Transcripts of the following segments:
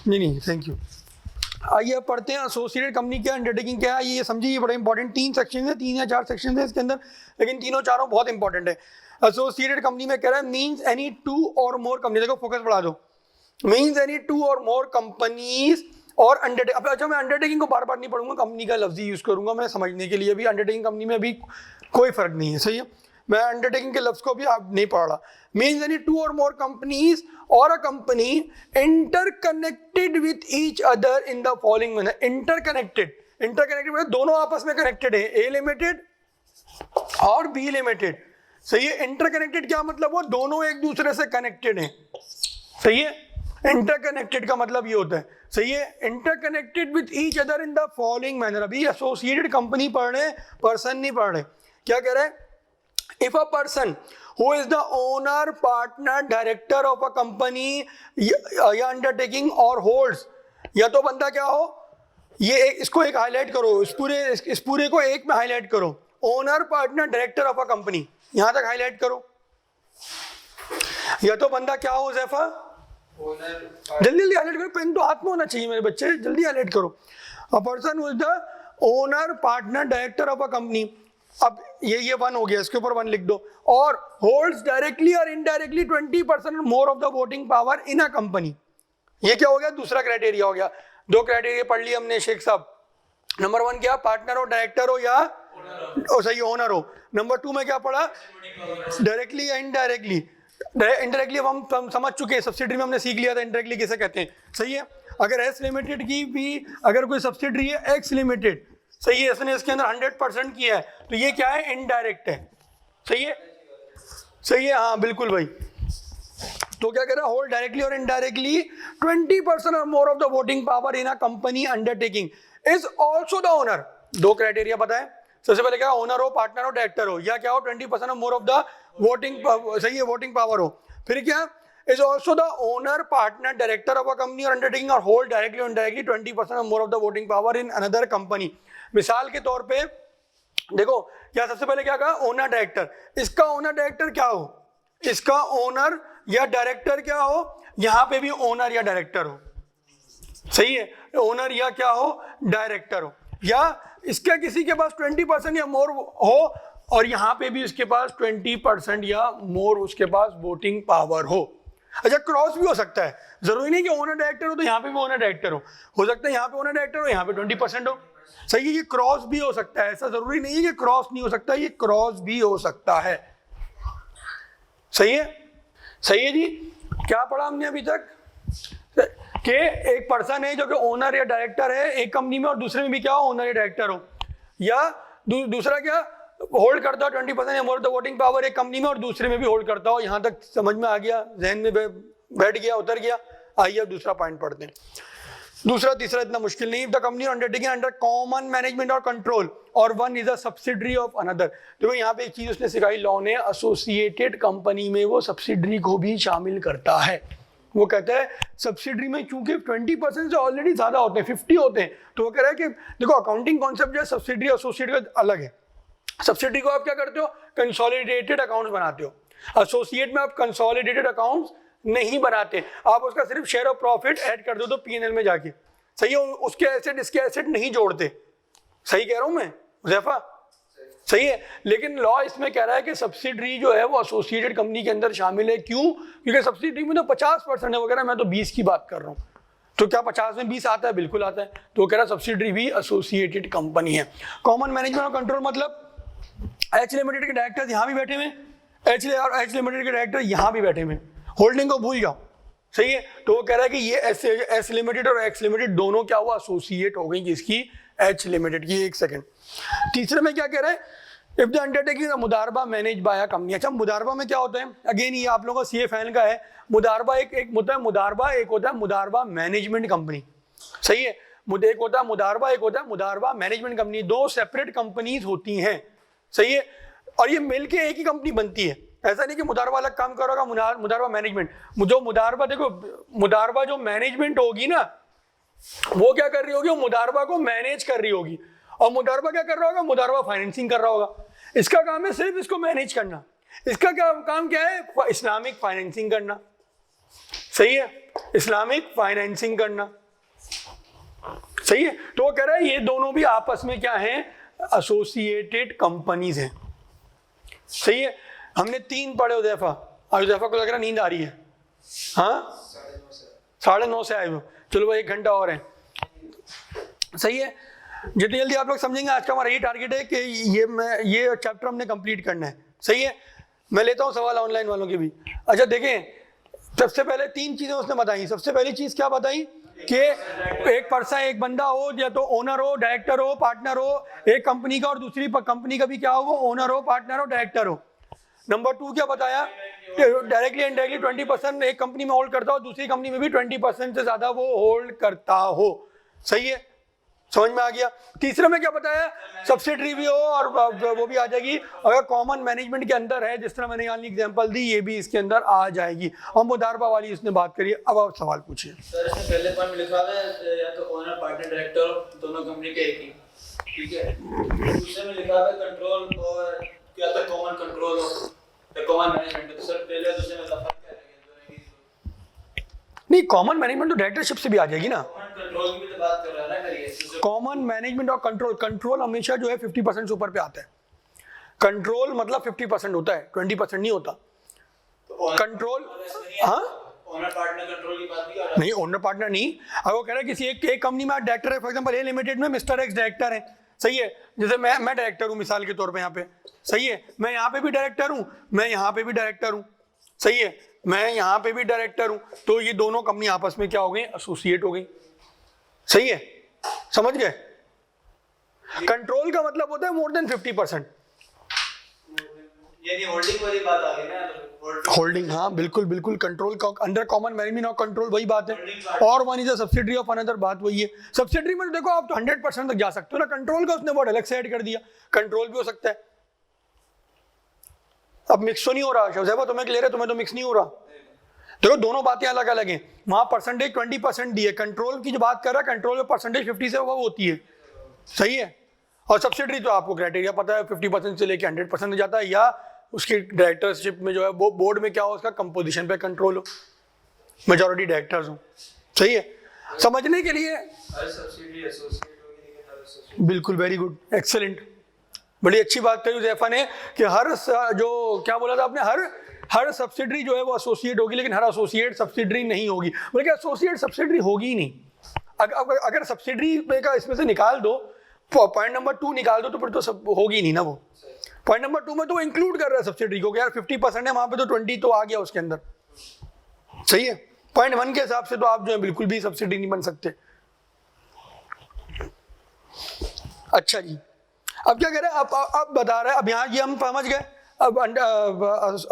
नहीं thank you. आइए अब पढ़ते हैं एसोसिएटेड कंपनी क्या, अंडरटेकिंग क्या है, ये समझिए, ये बड़ा इंपॉर्टेंट 3 सेक्शन है, 3 या 4 सेक्शन है इसके अंदर, लेकिन तीनों चारों बहुत इंपॉर्टेंट है। एसोसिएटेड कंपनी में कह रहा है मींस एनी 2 और मोर कंपनी, देखो फोकस बढ़ा दो, मींस एनी 2 और मोर कंपनीज और अंडरटेकिंग। अच्छा मैं अंडरटेकिंग को बार बार नहीं पढ़ूंगा, कंपनी का लफ्ज यूज करूंगा मैं समझने के लिए, भी अंडरटेकिंग कंपनी में भी कोई फर्क नहीं है, सही है, मैं अंडरटेकिंग के लफ्ज को भी आप नहीं पढ़ रहा। मींस एनी 2 और मोर कंपनीज और a company interconnected with each other in the following manner. Interconnected मतलब दोनों आपस में कनेक्टेड है, ए लिमिटेड और बी लिमिटेड, सही है। इंटरकनेक्टेड क्या मतलब, वो दोनों एक दूसरे से कनेक्टेड हैं, सही है। इंटरकनेक्टेड का मतलब ये होता है, सही है, interconnected with each other in the following manner. अभी एसोसिएटेड कंपनी पढ़ रहे, पर्सन नहीं पढ़ रहे। क्या कह रहे हैं, if a person who is the owner, partner, director of a company या अंडरटेकिंग और होल्ड्स, या तो बंदा क्या हो, ये इसको एक हाईलाइट करो, इस पूरे को एक में हाईलाइट करो, owner, partner, director of a company, यहां तक हाईलाइट करो। या तो बंदा क्या हो जैफा, जल्दी जल्दी हाईलाइट करो, पेन तो हाथ में होना चाहिए मेरे बच्चे, जल्दी हाईलाइट करो। अ person who is the owner, partner, director of a company, अब ये 1 हो गया, इसके ऊपर 1 लिख दो, और होल्ड्स डायरेक्टली और indirectly 20% more of the voting power in a company. ये क्या हो गया, दूसरा क्राइटेरिया हो गया। 2 क्राइटेरिया पढ़ लिए हमने शेख साहब। नंबर 1 क्या, पार्टनर हो, डायरेक्टर हो या सही ओनर हो। नंबर 2 में क्या पढ़ा, डायरेक्टली या इनडायरेक्टली। इनडायरेक्टली हम समझ चुके हैं, सब्सिडरी में हमने सीख लिया था इनडायरेक्टली किसे कहते हैं, सही है। अगर एस लिमिटेड की भी अगर कोई सब्सिडरी है एक्स लिमिटेड, सही है, इसने इसके अंदर 100% किया है, तो ये क्या है, इनडायरेक्ट है, सही है, सही है, हाँ बिल्कुल भाई। तो क्या कह रहा है, होल्ड डायरेक्टली और इनडायरेक्टली 20% और more of the voting power in a company undertaking is also the owner. 2 criteria बताएं, सबसे पहले क्या, ओनर हो, पार्टनर हो, डायरेक्टर हो, या क्या हो, 20% और मोर ऑफ द वोटिंग, सही है, वोटिंग पावर हो। फिर क्या, is also the owner, partner, director of a company और अंडरटेकिंग और होल्ड डायरेक्टली और इनडायरेक्टली 20% और more of the voting power in another company. मिसाल के तौर पे देखो, क्या सबसे पहले क्या कहा, ओनर डायरेक्टर, इसका ओनर डायरेक्टर क्या हो, इसका ओनर या डायरेक्टर क्या हो, यहां पे भी ओनर या डायरेक्टर हो, सही है, ओनर या क्या हो, डायरेक्टर हो, या इसके किसी के पास 20% या मोर हो और यहां पे भी इसके पास 20% या मोर उसके पास वोटिंग पावर हो। अच्छा, क्रॉस भी हो सकता है, जरूरी नहीं कि ओनर डायरेक्टर हो तो यहाँ पे भी ओनर डायरेक्टर हो सकता है यहाँ पे ओनर डायरेक्टर हो, यहाँ पे 20% हो, सही है। ये क्रॉस भी हो सकता है, ऐसा जरूरी नहीं है कि क्रॉस नहीं हो सकता, ये क्रॉस भी हो सकता है, सही है, सही है जी। क्या पढ़ा हमने अभी तक कि एक पर्सन है जो कि ओनर या डायरेक्टर है एक कंपनी में और दूसरे में भी क्या हो, ओनर या डायरेक्टर हो, या दूसरा क्या होल्ड करता हो 20% या मोर द वोटिंग पावर एक कंपनी में और दूसरे में भी होल्ड करता हो। यहां तक समझ में आ गया, जहन में बैठ गया, उतर गया। आइए अब दूसरा पॉइंट पढ़ते हैं। दूसरा तीसरा इतना मुश्किल नहीं। The company undertaking under common management और कंट्रोल और one is a subsidiary of another. देखो यहाँ पे एक चीज उसने सिखाई लॉ ने, एसोसिएटेड कंपनी में वो सब्सिडरी को भी शामिल करता है। वो कहता है सब्सिडरी में चूंकि 20% से ऑलरेडी ज्यादा होते हैं, 50 होते हैं, तो वो कह रहा है कि देखो अकाउंटिंग कॉन्सेप्ट जो है सब्सिडरी एसोसिएट का अलग है। सब्सिडरी को आप क्या करते हो, कंसोलिडेटेड अकाउंट्स बनाते हो। एसोसिएट में आप कंसोलिडेटेड अकाउंट्स नहीं बनाते, आप उसका सिर्फ शेयर ऑफ प्रॉफिट ऐड कर दो तो पीएनएल में जाके, सही है, उसके एसेट इसके एसेट नहीं जोड़ते। सही कह रहा हूं मैं हुज़ैफा, सही है। लेकिन लॉ इसमें कह रहा है कि सब्सिडरी जो है वो एसोसिएटेड कंपनी के अंदर शामिल है। क्यों? क्योंकि सब्सिडरी में तो 50% है वगैरह, मैं तो 20 की बात कर रहा हूं। तो क्या 50 में 20 आता है? बिल्कुल आता है। तो कह रहा है सब्सिडरी भी एसोसिएटेड कंपनी है। कॉमन मैनेजमेंट और कंट्रोल मतलब एच लिमिटेड के डायरेक्टर यहां भी बैठे हुए, एच लिमिटेड के डायरेक्टर यहां भी बैठे हुए, होल्डिंग को भूल जाओ, सही है। तो वो कह रहा है कि ये एस लिमिटेड और एक्स लिमिटेड दोनों क्या हुआ, एसोसिएट हो गई किसकी, एच लिमिटेड की। एक सेकंड, तीसरे में क्या कह रहा है, इफ द अंडरटेकिंग मुदारबा मैनेज बाय अ कंपनी। अच्छा, मुदारबा में क्या होता है, अगेन ये आप लोगों का सीए फैन का है। मुदारबा एक होता है मुदारबा, एक होता है मुदारबा मैनेजमेंट कंपनी, सही है। एक होता है मुदारबा, एक होता है मुदारबा मैनेजमेंट कंपनी। दो सेपरेट कंपनीज होती हैं, सही है, और ये मिलके एक ही कंपनी बनती है। ऐसा नहीं कि मुदारबा अलग काम करोगा, मुदारबा मैनेजमेंट। जो मुदारबा, देखो मुदारबा जो मैनेजमेंट होगी ना, वो क्या कर रही होगी, वो मुदारबा को मैनेज कर रही होगी। और मुदारबा क्या कर रहा होगा, मुदारबा फाइनेंसिंग कर रहा होगा। इसका काम है सिर्फ इसको मैनेज करना। इसका काम क्या है, इस्लामिक फाइनेंसिंग करना। सही है, इस्लामिक फाइनेंसिंग करना, सही है। तो वो कह रहा है ये दोनों भी आपस में क्या हैं, एसोसिएटेड कंपनीज हैं, सही है। हमने 3 पढ़े हुदैफा, और हुदैफा को लग रहा नींद आ रही है, हाँ 9:30 से आए हो, चलो भाई 1 घंटा और है, सही है। जितनी जल्दी आप लोग समझेंगे, आज का हमारा ये टारगेट है कि ये चैप्टर हमने कंप्लीट करना है, सही है। मैं लेता हूँ सवाल ऑनलाइन वालों के भी। अच्छा देखें, सबसे पहले 3 चीजें उसने बताई। सबसे पहली चीज क्या बताई कि एक पर्सन, एक बंदा हो, या तो ओनर हो, डायरेक्टर हो, पार्टनर हो एक कंपनी का, और दूसरी कंपनी का भी क्या हो, वो ओनर हो, पार्टनर हो, डायरेक्टर हो। नंबर 2 क्या बताया, डायरेक्टली इनडायरेक्टली 20% एक कंपनी में होल्ड करता हो, दूसरी कंपनी में भी 20% से ज्यादा वो होल्ड करता हो, सही है, समझ में आ गया। तीसरे में क्या बताया, सब्सिडरी भी हो और वो भी आ जाएगी, अगर कॉमन मैनेजमेंट के अंदर है, जिस तरह मैंने यहाँ एग्जांपल दी, ये भी इसके अंदर आ जाएगी। और मुदारबा वाली उसने बात करी। अब आप सवाल पूछिए। सर इसमें पहले पॉइंट में लिखा है या तो ओनर पार्टनर डायरेक्टर दोनों कंपनी के एक ही, ठीक है। दूसरे में लिखा है कंट्रोल और क्या तो कॉमन कंट्रोल और कॉमन मैनेजमेंट। तो सर पहले दूसरे में तफावत क्या है? नहीं, कॉमन मैनेजमेंट तो डायरेक्टरशिप से भी आ जाएगी ना। कंट्रोल की तो बात कर रहा है ना, करिए। कॉमन मैनेजमेंट और कंट्रोल हमेशा जो है 50% से ऊपर पे आता है। कंट्रोल मतलब 50% होता है, 20% नहीं होता कंट्रोल। हाँ, ओनर पार्टनर कंट्रोल की बात नहीं कर रहा। नहीं, ओनर पार्टनर नहीं। अब वो कह रहा है किसी एक कंपनी में डायरेक्टर है, फॉर एग्जांपल ए लिमिटेड में मिस्टर एक्स डायरेक्टर है, सही है। जैसे मैं डायरेक्टर हूँ मिसाल के तौर पे यहाँ पे, सही है। मैं यहाँ पे भी डायरेक्टर हूँ, मैं यहाँ पे भी डायरेक्टर हूँ, सही है। मैं यहाँ पे भी डायरेक्टर हूँ, तो ये दोनों कंपनी आपस में क्या हो गई, एसोसिएट हो गई, सही है, समझ गए। कंट्रोल का मतलब होता है मोर देन 50%। यानी होल्डिंग वाली बात आ गई ना, होल्डिंग, हाँ बिल्कुल बिल्कुल। कंट्रोल का अंडर कॉमन मैनेजमेंट और कंट्रोल वही बात है, और one is a subsidiary of another, बात वही है। सब्सिडरी में देखो आप तो 100% तक जा सकते हो ना, कंट्रोल का उसने वर्ड अलग से ऐड कर दिया, कंट्रोल भी हो सकता है। अब मिक्स तो नहीं हो रहा, शहज़ैबा तुम्हें ले रहे, तुम्हें तो मिक्स नहीं हो रहा। देखो दोनों बातें अलग अलग हैं। वहां परसेंटेज 20% दी है, कंट्रोल की जो बात कर रहा है, कंट्रोल में परसेंटेज 50 से वो होती है, सही है। और सब्सिडरी तो आपको क्राइटेरिया पता है, 50% से लेके 100% जाता है, या उसकी डायरेक्टरशिप में जो है वो बोर्ड में क्या हो, उसका कंपोजिशन पे कंट्रोल हो, मेजॉरिटी डायरेक्टर्स हो, सही है। समझने के लिए बिल्कुल, वेरी गुड, एक्सेलेंट, बड़ी अच्छी बात कही हुदैफा ने कि हर जो क्या बोला था आपने, हर सब्सिडरी जो है वो एसोसिएट होगी, लेकिन हर एसोसिएट सब्सिडरी नहीं होगी। बल्कि एसोसिएट सब्सिडरी होगी ही नहीं। अगर सब्सिडरी का इसमें से निकाल दो, पॉइंट नंबर 2 निकाल दो, तो फिर तो सब होगी नहीं ना वो। पॉइंट नंबर 2 में तो वो इंक्लूड कर रहा है सब्सिडरी को, यार 50% है वहां पे, तो 20 तो आ गया उसके अंदर, सही है। पॉइंट 1 के हिसाब से तो आप जो है बिल्कुल भी सब्सिडी नहीं बन सकते। अच्छा जी, अब क्या कह रहे हैं, अब बता रहे हैं, अब यहाँ ये हम समझ गए, अब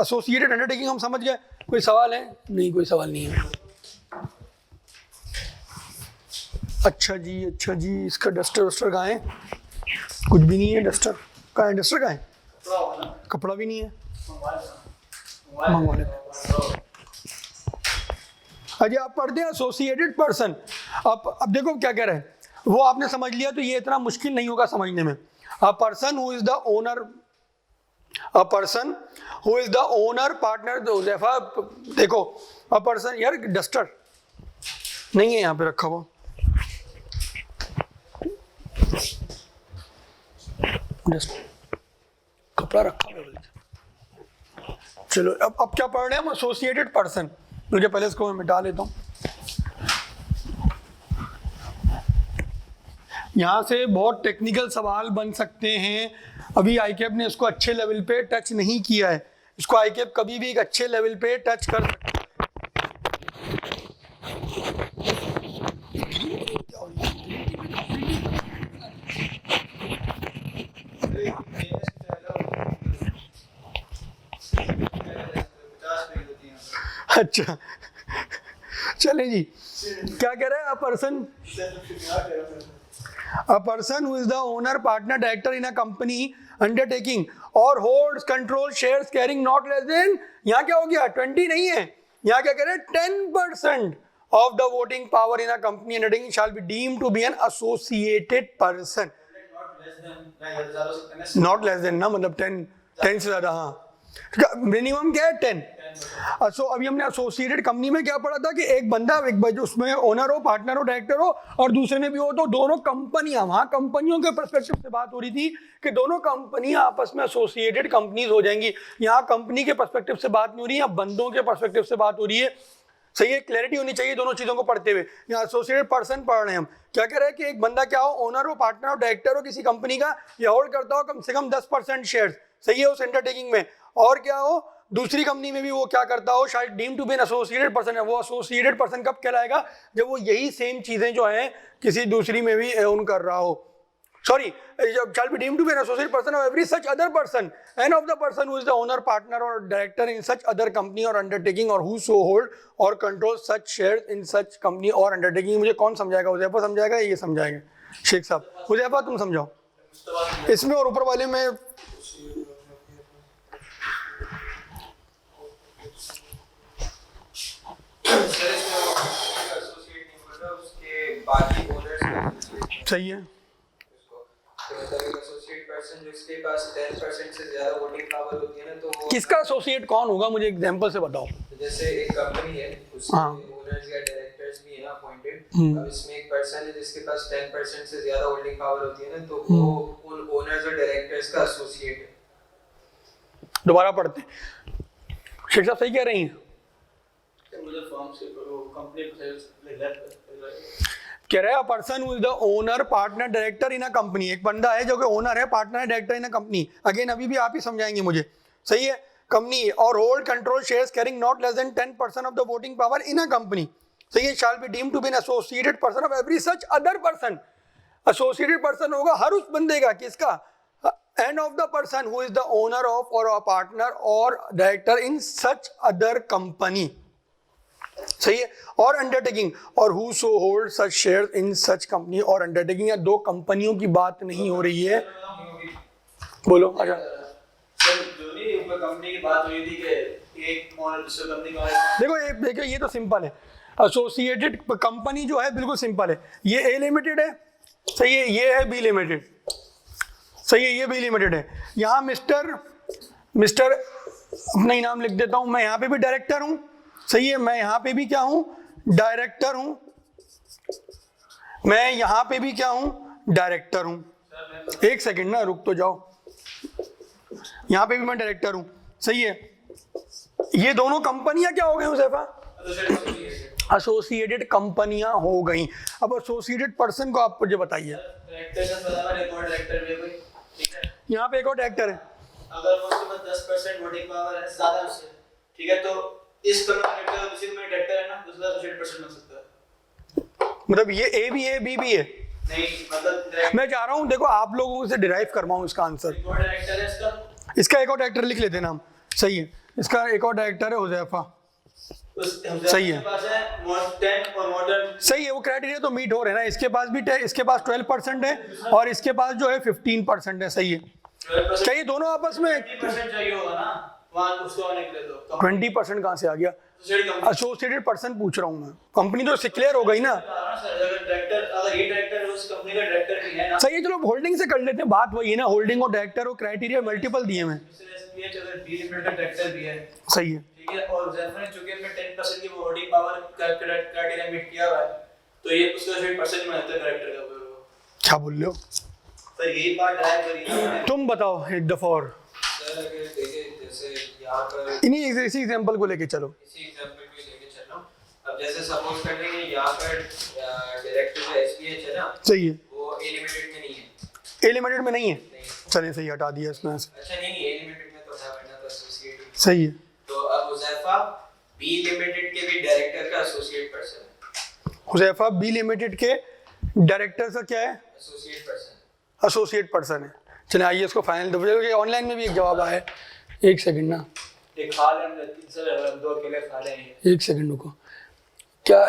एसोसिएटेड अंडरटेकिंग हम समझ गए। कोई सवाल है? नहीं, कोई सवाल नहीं है। अच्छा जी, इसका डस्टर वस्टर कहाँ है? कुछ भी नहीं है। डस्टर कहाँ है? डस्टर कहाँ है? कपड़ा भी नहीं है, मंगवा लेते। अजय आप पढ़ते हैं एसोसिएटेड पर्सन। अब देखो क्या कह रहे हैं, वो आपने समझ लिया तो ये इतना मुश्किल नहीं होगा समझने में। अ person who is the owner, a person who is the owner partner, देखो अ पर्सन, यार डस्टर नहीं है यहाँ पे रखा हुआ, कपड़ा रखा हुआ। चलो अब क्या पढ़ रहे हैं हम, एसोसिएटेड पर्सन। मुझे पहले इसको मैं मिटा लेता हूँ। यहाँ से बहुत टेक्निकल सवाल बन सकते हैं। अभी आईकेप ने इसको अच्छे लेवल पे टच नहीं किया है, इसको आईकेप कभी भी एक अच्छे लेवल पे टच कर सकता है। अच्छा चले जी, क्या कह रहे हैं, a person who is the owner partner director in a company undertaking or holds control shares carrying not less than, यहाँ क्या हो गया 20 नहीं है, यहाँ क्या कह रहे हैं 10% of the voting power in a company undertaking shall be deemed to be an associated person. Not less than ना, मतलब 10 से ज्यादा, हाँ। मिनिमम क्या है 10। सो अभी हमने एसोसिएटेड कंपनी में क्या पढ़ा था कि एक बंदा उसमें ओनर हो, पार्टनर हो, डायरेक्टर हो और दूसरे में भी हो, तो दोनों कंपनियां, वहां कंपनियों के पर्सपेक्टिव से बात हो रही थी कि दोनों कंपनियां आपस में एसोसिएटेड कंपनीज हो जाएंगी। यहाँ कंपनी के पर्सपेक्टिव से बात नहीं हो रही, यहाँ बंदों के पर्सपेक्टिव से बात हो रही है। सही है, क्लैरिटी होनी चाहिए दोनों चीजों को पढ़ते हुए। यहाँ एसोसिएटेड पर्सन पढ़ रहे हैं हम, क्या कह रहे हैं कि एक बंदा क्या हो, ओनर हो, पार्टनर हो, डायरेक्टर हो किसी कंपनी का, या होल्ड करता हो कम से कम 10% शेयर, सही है, उस अंडरटेकिंग में, और क्या हो दूसरी कंपनी में भी वो क्या करता हो, शायद deem to be an associated person है। वो एसोसिएटेड पर्सन कब कहलाएगा, जब वो यही सेम चीजें जो हैं किसी दूसरी में भी ओन कर रहा हो। Sorry, shall be deemed to be an associate person of every such other person and of the person who is the owner, partner or director in such other company or undertaking or whoso hold or controls such shares in such company or undertaking। मुझे कौन समझाएगा, हुज़ैफा समझाएगा, ये समझाएगा शेख साहब। हुज़ैफा तुम समझाओ इसमें, और ऊपर वाले में सही है। किसका एसोसिएट कौन होगा, मुझे एग्जांपल से बताओ। जैसे एक कंपनी है, उसमें ओनर्स या डायरेक्टर्स भी है ना अपॉइंटेड। अब इसमें एक पर्सन है जिसके पास 10% से ज्यादा होल्डिंग पावर होती है ना, तो वो उन ओनर्स और डायरेक्टर्स का एसोसिएट है। दोबारा पढ़ते हैं, शेख साहब सही कह रही हैं। मुझे फॉर्म से कंपनी कह रहे हैं person who is the owner, partner, director in a company. एक बंदा है जो कि ओनर है, पार्टनर है, director in a company. Again अभी भी आप ही समझाएंगे मुझे, सही है, कंपनी और hold control shares carrying not less than 10% of the voting power in a company, सही है, shall be deemed to be an associated person of every such other person. Associated person होगा हर उस बंदे का, किसका, and of the person who is the owner of और a partner और director in such other company, सही है, और अंडरटेकिंग और who so hold such share in such company और अंडरटेकिंग। या दो कंपनियों की बात नहीं हो रही है, बोलो। अच्छा जो नहीं ऊपर कंपनी की बात हुई थी कि एक ओनर दूसरी कंपनी का, देखो ये तो सिंपल है। एसोसिएटेड कंपनी जो है बिल्कुल सिंपल है, ये ए लिमिटेड है, सही है, ये है बी लिमिटेड, सही है, ये बी लिमिटेड है। यहाँ मिस्टर अपना ही नाम लिख देता हूँ, मैं यहाँ पे भी डायरेक्टर हूँ, सही है, मैं यहाँ पे भी क्या हूँ, डायरेक्टर हूँ, मैं यहाँ पे भी क्या हूँ, डायरेक्टर हूँ। एक सेकंड ना, रुक तो जाओ, यहाँ पे भी मैं डायरेक्टर हूँ, सही है। ये दोनों कंपनियां क्या हो गई हुज़ैफा, एसोसिएटेड कंपनियां हो गई। अब एसोसिएटेड पर्सन को आप मुझे बताइए, यहाँ पे एक और डायरेक्टर है, अगर वो उसके पास 10% वोटिंग पावर है ज्यादा उससे, ठीक है, तो इस कंपनी का दूसरी में डायरेक्टर है ना, दूसरा एसोसिएटेड पर्सन बन सकता है। मतलब ये ए भी है बी भी है, नहीं मतलब मैं चाह रहा हूँ देखो आप लोगों से डिराइव करवाऊँ इसका आंसर। एक और डायरेक्टर है इसका, इसका एक और डायरेक्टर लिख लेते नाम, सही है, इसका एक और डायरेक्टर है हुज़ैफा, सही है, सही है, वो क्राइटेरिया तो मीट हो रहे हैं ना। इसके पास भी इसके पास 12% है और इसके पास जो है 15% है, सही है। क्या ये दोनों आपस में 20% चाहिए होगा ना, वहाँ उसको आने के लिए तो 20% कहाँ से आ गया, एसोसिएटेड पर्सन पूछ रहा हूँ मैं, कंपनी तो क्लियर हो गई ना। अगर ये डायरेक्टर उस कंपनी का डायरेक्टर भी है ना, सही है, चलो होल्डिंग से कर लेते हैं, बात वही है ना, होल्डिंग और डायरेक्टर और क्राइटेरिया मल्टीपल दिए हैं, डायरेक्टर भी है, सही है, ठीक है, और ज़ैफर ने चूंकि अपने 10% की वोटिंग पावर क्राइटेरिया मीट किया हुआ है, तो ये उसका 100% में आता है डायरेक्टर का। क्या बोल रहे हो सर, यही बात ड्राइव करी है। तुम बताओ एक दफा और, सर अगर देखिए जैसे यहाँ पर इन्हीं इसी एग्जांपल को लेके चलो, इसी एग्जांपल को लेके चल रहा हूँ। अब जैसे सपोज कर लेंगे यहाँ पर डायरेक्टर जो एसपीएच है ना, सही है, वो ए लिमिटेड में नहीं है, ए लिमिटेड में नहीं है, चलिए सही, हटा दिया इसमें से। अच्छा नहीं ए लिमिटेड में तो है, वरना तो एसोसिएट, सही है। तो अब हुज़ैफा बी लिमिटेड के भी डायरेक्टर का एसोसिएट पर्सन है। हुज़ैफा बी लिमिटेड के डायरेक्टर का क्या है, एसोसिएट पर्सन, एसोसिएट पर्सन है। चलिए आइए इसको फाइनल दो, ऑनलाइन में भी एक जवाब आया है, एक सेकंड ना, एक खा लें, दो अकेले खा लें, एक सेकंड रुको, क्या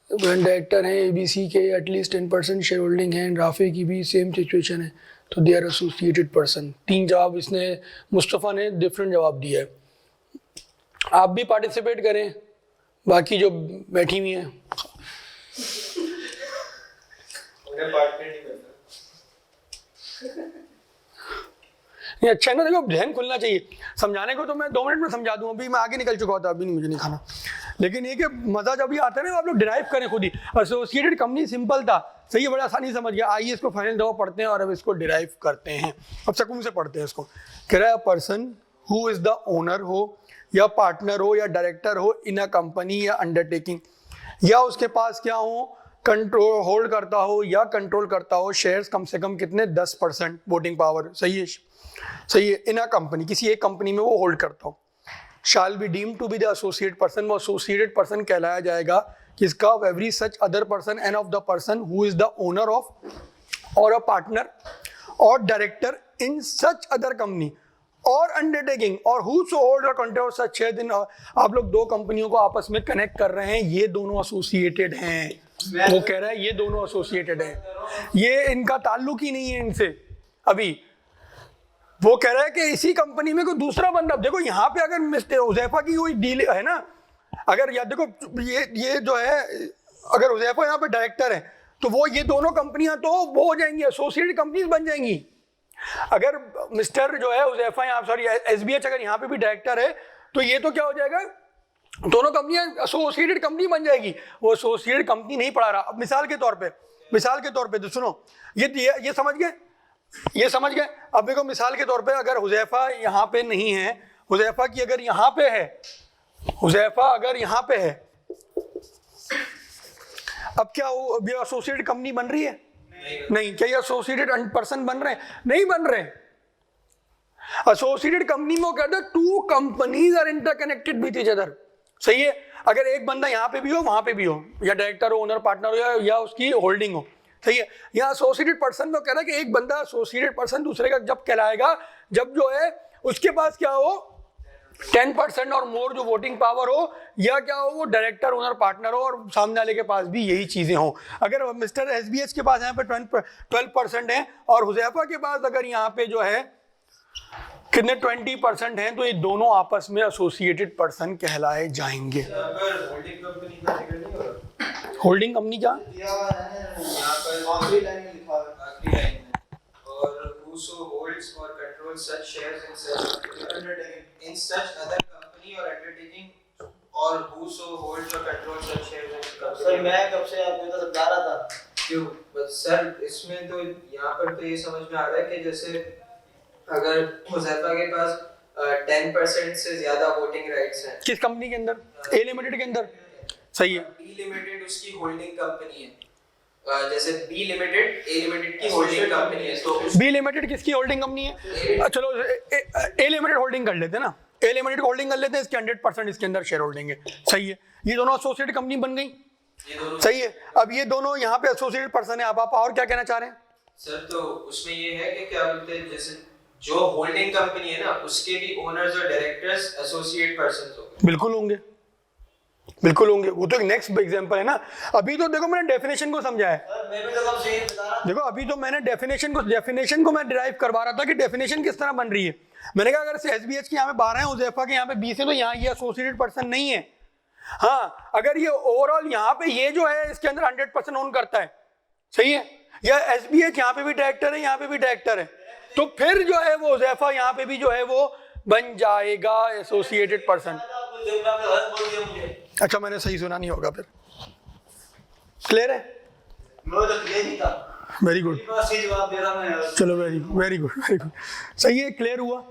डायरेक्टर हैं एबीसी के एटलीस्ट 10% शेयर होल्डिंग है, राफे की भी सेम सिचुएशन है, तो दे आर एसोसिएटेड पर्सन। 3 जवाब इसने, मुस्तफ़ा ने डिफरेंट जवाब दिया है। आप भी पार्टिसिपेट करें, बाकी जो बैठी हुई हैं उन्हें पार्टिसिपेट नहीं करता। ये अच्छा है ना, देखो जहन खुलना चाहिए। समझाने को तो मैं 2 मिनट में समझा दूँ, अभी मैं आगे निकल चुका होता, अभी मुझे नहीं खाना। लेकिन ये कि मज़ा जब भी आता है ना, आप लोग डिराइव करें खुद ही। एसोसिएटेड कंपनी सिंपल था, सही है, बड़ा आसानी समझ गया। आइए इसको फाइनल दफा पढ़ते हैं और अब इसको डिराइव करते हैं। अब सकून से पढ़ते हैं इसको। कह रहा है person who is the owner हो या पार्टनर हो या डायरेक्टर हो इन अ कंपनी या अंडरटेकिंग, या उसके पास क्या हो, कंट्रोल होल्ड करता हो या कंट्रोल करता हो शेयर्स कम से कम कितने 10% वोटिंग पावर, सही है, सही है, इन अ कंपनी, किसी एक कंपनी में वो होल्ड करता हो, shall be deem to be the associate person, वो एसोसिएटेड पर्सन कहलाया जाएगा किसका, every such other person and of the person who is the owner of और अ पार्टनर और director in such other company और undertaking और who so hold और control such share in. आप लोग 2 कंपनियों को आपस में कनेक्ट कर रहे हैं, ये दोनों एसोसिएटेड हैं। वो कह रहा है ये दोनों एसोसिएटेड हैं, ये इनका ताल्लुक ही नहीं है इनसे। अभी वो कह रहा है कि इसी कंपनी में कोई दूसरा बंदा, देखो यहाँ पे अगर मिस्टर हुज़ैफा की कोई डील है ना, अगर या देखो ये जो है, अगर हुज़ैफा यहाँ पे डायरेक्टर है तो वो ये दोनों कंपनियां तो वो हो जाएंगी, एसोसिएटेड कंपनीज बन जाएंगी। अगर मिस्टर जो है हुज़ैफा यहाँ, सॉरी एसबीएच अगर यहाँ पे भी डायरेक्टर है तो ये तो क्या हो जाएगा, दोनों कंपनियां एसोसिएटेड कंपनी बन जाएगी। वो एसोसिएटेड कंपनी नहीं पढ़ा रहा। अब मिसाल के तौर पे तो सुनो, ये समझ गए, ये समझ गए। अब देखो मिसाल के तौर पे अगर हुज़ैफा यहाँ पे नहीं है, हुज़ैफा की अगर यहाँ पे है, हुज़ैफा अगर यहाँ पे है, अब क्या वो एसोसिएटेड कंपनी बन रही है? नहीं। क्या ये एसोसिएटेड पर्सन बन रहे हैं? नहीं बन रहे। एसोसिएटेड कंपनी में वो कहते हैं 2 companies are interconnected with each other, सही है। अगर एक बंदा यहाँ पे भी हो वहां पे भी हो, या डायरेक्टर हो, ओनर, पार्टनर हो, या उसकी होल्डिंग हो, सही है। यहाँ एसोसिएटेड पर्सन में कह रहा है कि एक बंदा एसोसिएटेड पर्सन दूसरे का जब कहलाएगा जब जो है उसके पास क्या हो 10% और मोर जो वोटिंग पावर हो, या क्या हो वो डायरेक्टर, ओनर, पार्टनर हो और सामने वाले के पास भी यही चीजें हो। अगर मिस्टर एसबीएच के पास यहाँ पे 12% है और हुज़ैफा के पास अगर यहाँ पे जो है कितने 20% हैं, तो ये दोनोल आपस में एसोसिएटेड पर्सन कहलाए जाएंगे। होल्डिंग कंपनी का जिक्र नहीं हो रहा? होल्डिंग कंपनी क्या? यहाँ पर आखिरी लाइन में लिखा है, आखिरी लाइन में, और whoso holds or controls such shares in such undertaking in such other company or undertaking, और whoso holds or controls such shares in company। Sir मैं कब से आपको तो समझा रहा था। क्यों? बस सर इसमें तो यहाँ पर तो ये समझ में आ रहा है कि जैसे अगर हुज़ैफा के पास 10% से ज्यादा वोटिंग राइट्स हैं किस कंपनी के अंदर? ए लिमिटेड के अंदर, सही है। बी लिमिटेड उसकी होल्डिंग कंपनी है, जैसे बी लिमिटेड ए लिमिटेड की होल्डिंग कंपनी है, तो बी लिमिटेड किसकी होल्डिंग कंपनी है? चलो ए लिमिटेड होल्डिंग कर लेते हैं ना, ए लिमिटेड होल्डिंग कर लेते हैं, इसके 100% इसके अंदर शेयर होल्डिंग है, सही है। ये दोनों एसोसिएटेड कंपनी बन गई, सही है। अब ये दोनों यहाँ पे एसोसिएटेड पर्सन है। आप और क्या कहना चाह रहे हैं? सर तो उसमें ये है कि क्या बोलते हैं, जैसे जो होल्डिंग कंपनी है ना उसके भी ओनर्स और डायरेक्टर्स एसोसिएट पर्संस होंगे। बिल्कुल होंगे, बिल्कुल होंगे। वो तो एक नेक्स्ट एग्जांपल है ना। अभी तो देखो मैंने डेफिनेशन को समझाया है। मैं भी तो कब से ये बता रहा। देखो अभी तो मैंने डेफिनेशन को मैं डिराइव करवा रहा था कि डेफिनेशन किस तरह बन रही है। मैंने कहा अगर एसबीएच के यहाँ पे 12 है, हुज़ैफा के यहाँ पे 20 है, तो यहाँ ये एसोसिएटेड पर्सन नहीं है। हाँ, अगर ये ओवरऑल यहाँ पे ये जो है इसके अंदर 100% ओन करता है, सही है, या एसबीएच यहाँ पे भी डायरेक्टर है, यहाँ पे भी डायरेक्टर है, तो फिर जो है वो हुज़ैफा यहाँ पे भी जो है वो बन जाएगा एसोसिएटेड पर्सन। अच्छा मैंने सही सुना नहीं होगा, फिर क्लियर है? मैं तो क्लियर ही था। वेरी गुड, सही जवाब दे रहा मैं। चलो वेरी गुड सही है, क्लियर हुआ।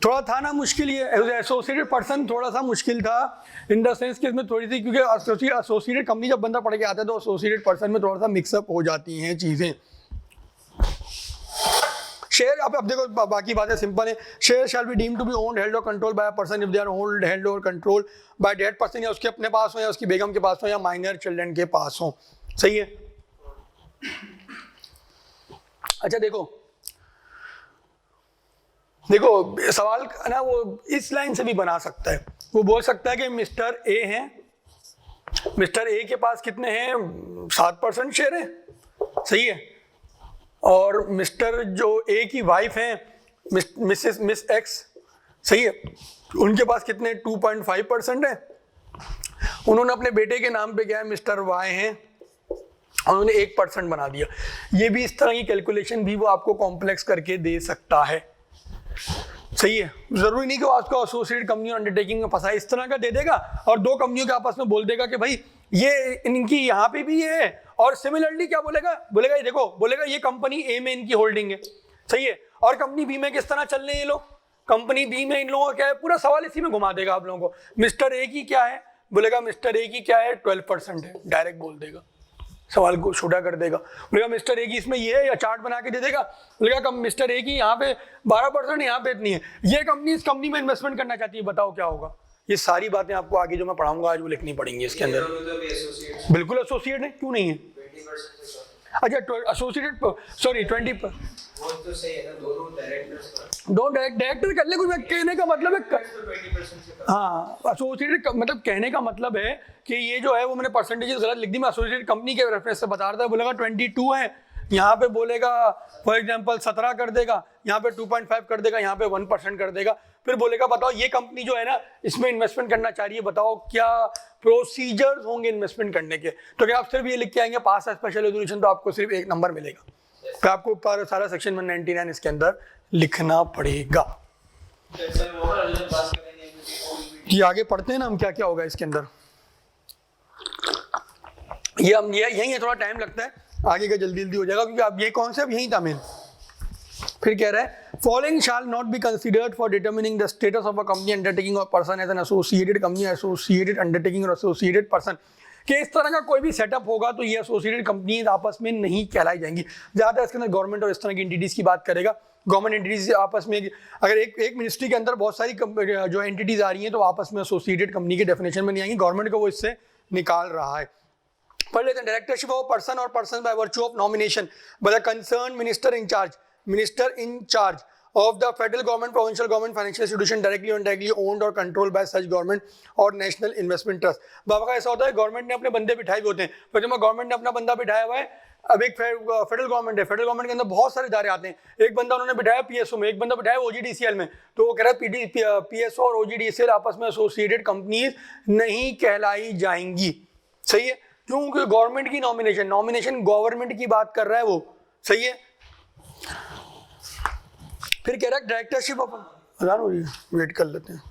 थोड़ा था ना मुश्किल, ये एसोसिएटेड पर्सन थोड़ा सा मुश्किल था इन द सेंस कि इसमें थोड़ी सी, क्योंकि एसोसिएटेड कंपनी जब बंदा पढ़ के आता है तो एसोसिएटेड पर्सन में थोड़ा सा मिक्सअप हो जाती हैं चीज़ें। शेयर अब देखो बाकी बातें सिंपल है। Share shall be deemed to be owned, held or control by a person if they are owned, held or control by that person, या उसके अपने पास हो या उसकी बेगम के पास हो या माइनर चिल्ड्रन के पास हो, सही है। अच्छा देखो सवाल ना वो इस लाइन से भी बना सकता है। वो बोल सकता है कि मिस्टर ए हैं, मिस्टर ए के पास कितने हैं 7% शेयर है, सही है, और मिस्टर जो ए की वाइफ हैं मिस एक्स, सही है, उनके पास कितने 2.5% है। उन्होंने अपने बेटे के नाम पे क्या है मिस्टर वाई हैं और उन्होंने 1% बना दिया। ये भी इस तरह की कैलकुलेशन भी वो आपको कॉम्प्लेक्स करके दे सकता है। सही है, जरूरी नहीं कि वो आपको एसोसिएटेड कंपनी और अंडरटेकिंग में फंसाए, इस तरह का दे देगा और दो कंपनियों के आपस में बोल देगा कि भाई ये इनकी यहाँ पे भी ये है, और सिमिलरली क्या बोलेगा ये देखो, बोलेगा ये कंपनी ए में इनकी होल्डिंग है, सही है, और कंपनी बी में किस तरह चल रहे हैं ये लोग, कंपनी बी में इन लोगों का क्या है, पूरा सवाल इसी में घुमा देगा आप लोगों को। मिस्टर ए की क्या है, बोलेगा मिस्टर ए की क्या है 12% है, डायरेक्ट बोल देगा, सवाल को छोटा कर देगा। बोलेगा मिस्टर ए की इसमें ये है, या चार्ट बना के दे देगा, बोलेगा कम मिस्टर ए की यहाँ पे 12%, यहाँ पे इतनी है, ये कंपनी इस कंपनी में इन्वेस्टमेंट करना चाहती है, बताओ क्या होगा। ये सारी बातें आपको आगे जो मैं पढ़ाऊंगा आज वो लिखनी पड़ेंगी इसके अंदर। बिल्कुल एसोसिएट है, क्यों नहीं है? अच्छा एसोसिएटेड, सॉरी 20, वो तो सही है ना, दोनों डायरेक्टर्स दो डायरेक्टर कर ले, कुछ कहने का मतलब है, हाँ एसोसिएटेड मतलब कहने का मतलब है कि ये जो है वो मैंने परसेंटेजेस गलत लिख दी, मैं एसोसिएटेड कंपनी के रेफरेंस से बता रहा था, बोलेगा 22 है, यहाँ पे बोलेगा फॉर एग्जांपल 17 कर देगा, यहाँ पे 2.5 कर देगा, यहाँ पे 1% कर देगा, फिर बोलेगा बताओ ये कंपनी जो है ना इसमें इन्वेस्टमेंट करना चाह रही है, बताओ क्या प्रोसीजर्स होंगे इन्वेस्टमेंट करने के। तो क्या आप सिर्फ ये लिख के आएंगे पास है स्पेशल रेजोल्यूशन, तो आपको सिर्फ 1 नंबर मिलेगा, तो आपको सारा सेक्शन 199 इसके अंदर लिखना पड़ेगा। ये आगे पढ़ते हैं ना हम, क्या क्या होगा इसके अंदर, ये हम यही है, थोड़ा टाइम लगता है, आगे का जल्दी जल्दी हो जाएगा क्योंकि अब ये कॉन्सेप्ट यही था मेन। फिर कह रहा है following shall not be considered for determining the status of a company undertaking or person as an associated company, associated undertaking or associated person, कि इस तरह का कोई भी सेटअप होगा तो ये एसोसिएटेड कंपनीज आपस में नहीं कहलाई जाएंगी। ज़्यादातर इसके अंदर गवर्नमेंट और इस तरह की एंटिटीज़ की बात करेगा, गवर्नमेंट एंटिटीज आपस में, अगर एक मिनिस्ट्री के अंदर बहुत सारी जो एंटिटीज आ रही हैं तो आपस में एसोसिएटेड कंपनी के डेफिनेशन में नहीं आएंगी, गवर्नमेंट को वो इससे निकाल रहा है। पढ़ लेते हैं, डायरेक्टरशिप ऑफ पर्सन और person by virtue of nomination by the concern minister in charge of the federal government, provincial government, financial institution directly or indirectly owned or controlled by such government or national investment trust। बाबा का ऐसा होता है government ने अपने बंदे बिठाए हुए होते हैं, पर जब गवर्नमेंट ने अपना बंदा बिठाया हुआ है, अब एक फेडरल गवर्नमेंट है, फेडरल गवर्नमेंट के अंदर बहुत सारे इदारे आते हैं, एक बंदा उन्होंने बिठाया पीएसओ में, एक बंदा बिठाया ओजीडीसीएल में, तो वो कह रहा है पीएसओ और ओजीडीसीएल आपस में एसोसिएटेड कंपनीज नहीं कहलाई जाएंगी, सही है, क्योंकि गवर्नमेंट की नॉमिनेशन गवर्नमेंट की बात कर रहा है वो, सही है। फिर कह रहा है डायरेक्टरशिप ऑफ, अजान हो रही है, वेट कर लेते हैं।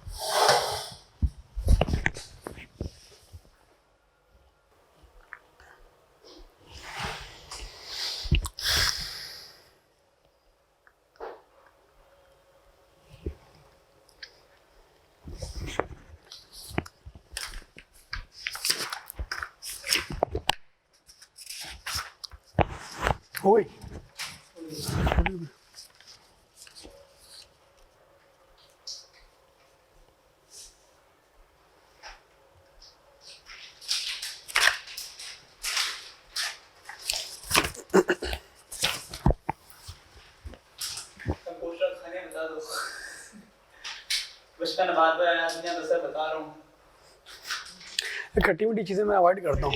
हो गई बचपन बात बता रहा हूँ, खट्टी मीठी चीजें मैं अवॉइड करता हूँ,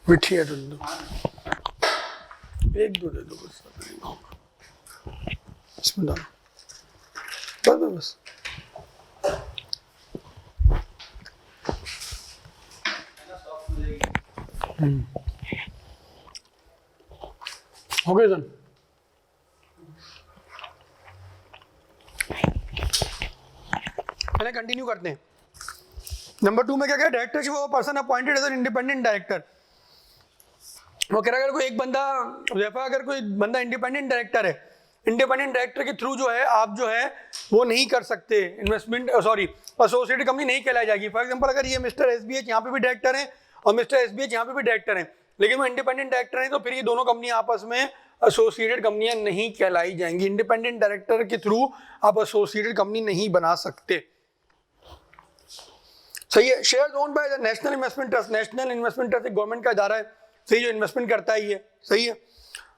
मीठी है तो एक दो दे दो बस, इसमें डालो बस। हो गए सन, कंटिन्यू करते हैं। नंबर 2 में क्या directorship of person appointed as an independent director. वो कह रहा है अगर कोई बंदा इंडिपेंडेंट डायरेक्टर है, इंडिपेंडेंट डायरेक्टर के थ्रू जो है आप जो है वो नहीं कर सकते इन्वेस्टमेंट, सॉरी एसोसिएटेड कंपनी नहीं कहलाई जाएगी। फॉर एग्जांपल अगर ये मिस्टर एसबीएच यहाँ पे भी डायरेक्टर हैं और मिस्टर एसबीएच यहाँ पे भी डायरेक्टर हैं, लेकिन वो इंडिपेंडेंट डायरेक्टर हैं, तो फिर ये दोनों कंपनियां आपस में एसोसिएटेड कंपनियां नहीं कहलाई जाएंगी। इंडिपेंडेंट डायरेक्टर के थ्रू आप एसोसिएटेड कंपनी नहीं बना सकते, सही है। Shares owned by the national investment trust, national investment trust एक गवर्नमेंट का इदारा है, सही, जो इन्वेस्टमेंट करता ही है, सही है।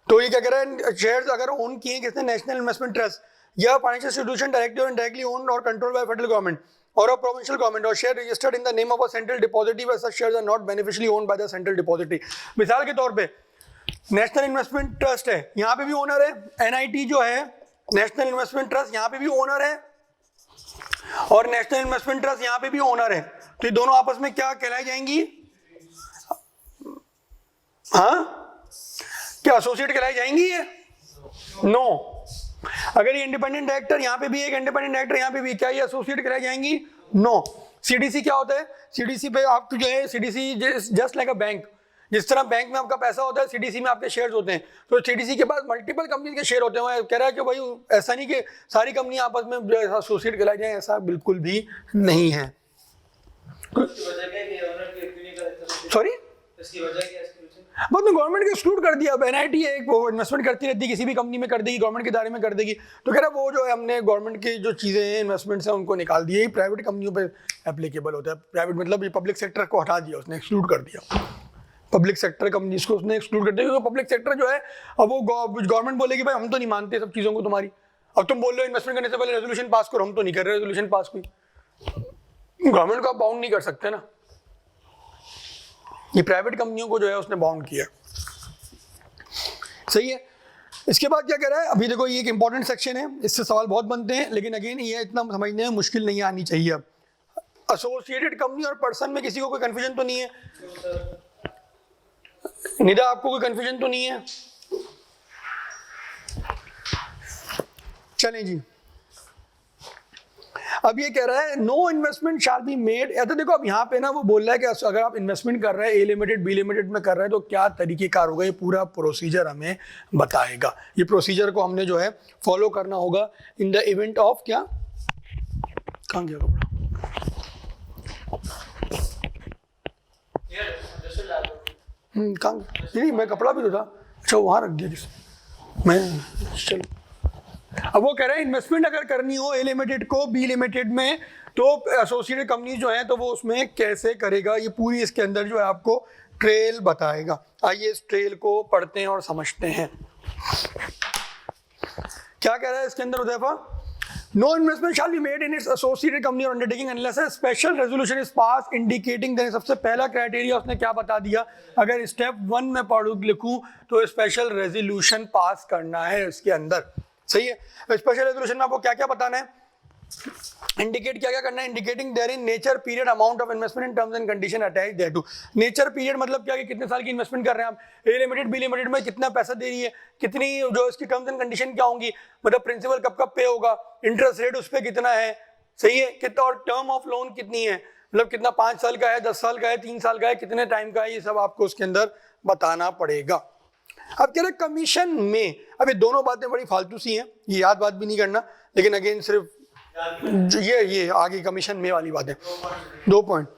तो ये क्या कह रहा है, शेयर्स अगर ओन किए किसने, नेशनल इन्वेस्टमेंट ट्रस्ट या फाइनेंशियल इंस्टीट्यूशन डायरेक्टली और इनडायरेक्टली ओन्ड और कंट्रोल बाय फेडरल गवर्नमेंट और अ प्रोविंशियल गवर्नमेंट, और share registered in the name of a central depository but such shares are not beneficially owned by the central depository. मिसाल के तौर पे national investment trust है, यहाँ पे भी ओनर है, एनआईटी जो है नेशनल इन्वेस्टमेंट ट्रस्ट यहाँ पे भी ओनर है और नेशनल इन्वेस्टमेंट ट्रस्ट यहाँ पे भी ओनर है, तो ये दोनों आपस में क्या कहलाई जाएंगी, हाँ क्या एसोसिएट कहलाई जाएंगी ये? नो, अगर ये इंडिपेंडेंट डायरेक्टर यहाँ पे भी एक इंडिपेंडेंट डायरेक्टर यहाँ पे भी, क्या ये एसोसिएट कराई जाएंगी? नो। सीडीसी क्या होता है? सीडीसी पे आप जो है, CDC just like a bank, जिस तरह बैंक में आपका पैसा होता है सीडीसी में आपके शेयर्स होते हैं, तो सीडीसी के पास मल्टीपल कंपनी के शेयर होते हैं। कह रहा है कि भाई ऐसा नहीं कि सारी कंपनी आपस में एसोसिएट कराई जाए, ऐसा बिल्कुल भी नहीं है। सॉरी, इसकी वजह क्या है? बस गवर्नमेंट को एक्सक्लूड कर दिया। अब एनआईटी है एक, वो इन्वेस्टमेंट करती रहती है, किसी भी कंपनी में कर देगी, गवर्नमेंट के दायरे में कर देगी। तो कह रहा वो जो है हमने गवर्नमेंट की जो चीज़ें हैं इन्वेस्टमेंट्स हैं उनको निकाल दिए, प्राइवेट कंपनियों पे एप्लीकेबल होता है। प्राइवेट मतलब ये पब्लिक सेक्टर को हटा दिया उसने, एक्सक्लूड कर दिया पब्लिक सेक्टर कंपनीज को, उसने एक्सक्लूड कर दिया। क्योंकि पब्लिक सेक्टर जो है अब वो गवर्नमेंट बोलेगी भाई हम तो नहीं मानते सब चीज़ों को तुम्हारी, अब तुम बोल रहे हो इन्वेस्टमेंट करने से पहले रेजोल्यूशन पास करो, हम तो नहीं कर रहे रेजोल्यूशन पास। कोई गवर्नमेंट को आप बाउंड नहीं कर सकते ना, ये प्राइवेट कंपनियों को जो है उसने बाउंड किया। सही है। इसके बाद क्या कह रहा है, अभी देखो ये एक इंपॉर्टेंट सेक्शन है, इससे सवाल बहुत बनते हैं, लेकिन अगेन ये इतना समझने में मुश्किल नहीं आनी चाहिए। अब एसोसिएटेड कंपनी और पर्सन में किसी को कोई कंफ्यूजन तो नहीं है? निदा आपको कोई कंफ्यूजन तो नहीं है? चलें जी, अब ये कह रहा है no investment shall be made. या तो देखो अब यहाँ पे ना वो बोल रहा है कि अगर आप इन्वेस्टमेंट कर रहे हैं ए लिमिटेड बी लिमिटेड में कर रहे हैं तो क्या तरीकेकार होगा, ये पूरा प्रोसीजर हमें बताएगा। ये प्रोसीजर को हमने जो है फॉलो करना होगा इन द इवेंट ऑफ क्या, कहाँ गया कपड़ा, कहाँ नहीं, मैं कपड़ा भी तो था, अच्छा वहाँ रख दिया किसी मैं, चलो। अब वो कह रहे हैं इन्वेस्टमेंट अगर करनी हो ए लिमिटेड को बी लिमिटेड में तो एसोसिएटेड कंपनी जो है तो वो उसमें कैसे करेगा, ये पूरी इसके अंदर जो है आपको ट्रेल बताएगा। आइए इस ट्रेल को पढ़ते हैं और समझते हैं क्या कह रहा है इसके अंदर उदैफा। No investment shall be made in its associated company और undertaking unless a special resolution is pass indicating that. सबसे पहला क्राइटेरिया उसने क्या बता दिया, अगर स्टेप 1 में पढ़ूं लिखूं तो स्पेशल रेजोल्यूशन पास करना है इसके अंदर। सही है। स्पेशल रेजोल्यूशन में आपको क्या क्या बताना है, इंडिकेट क्या क्या करना है, indicating therein nature period amount of investment in terms and condition attached thereto. Nature period मतलब क्या कि कितने साल की इन्वेस्टमेंट कर रहे हैं आप, ए लिमिटेड बी लिमिटेड में कितना पैसा दे रही है, कितनी जो इसकी टर्म्स एंड कंडीशन क्या होंगी, मतलब प्रिंसिपल कब कब पे होगा, इंटरेस्ट रेट उस पर कितना है, सही है, कितना, और टर्म ऑफ लोन कितनी है, मतलब कितना 5 साल का है, 10 साल का है, 3 साल का है, कितने टाइम का है, ये सब आपको उसके अंदर बताना पड़ेगा। अब कह रहे कमीशन में, अब ये दोनों बातें बड़ी फालतू सी हैं, ये याद बात भी नहीं करना, लेकिन अगेन सिर्फ ये आगे कमीशन में वाली बात है। 2 point,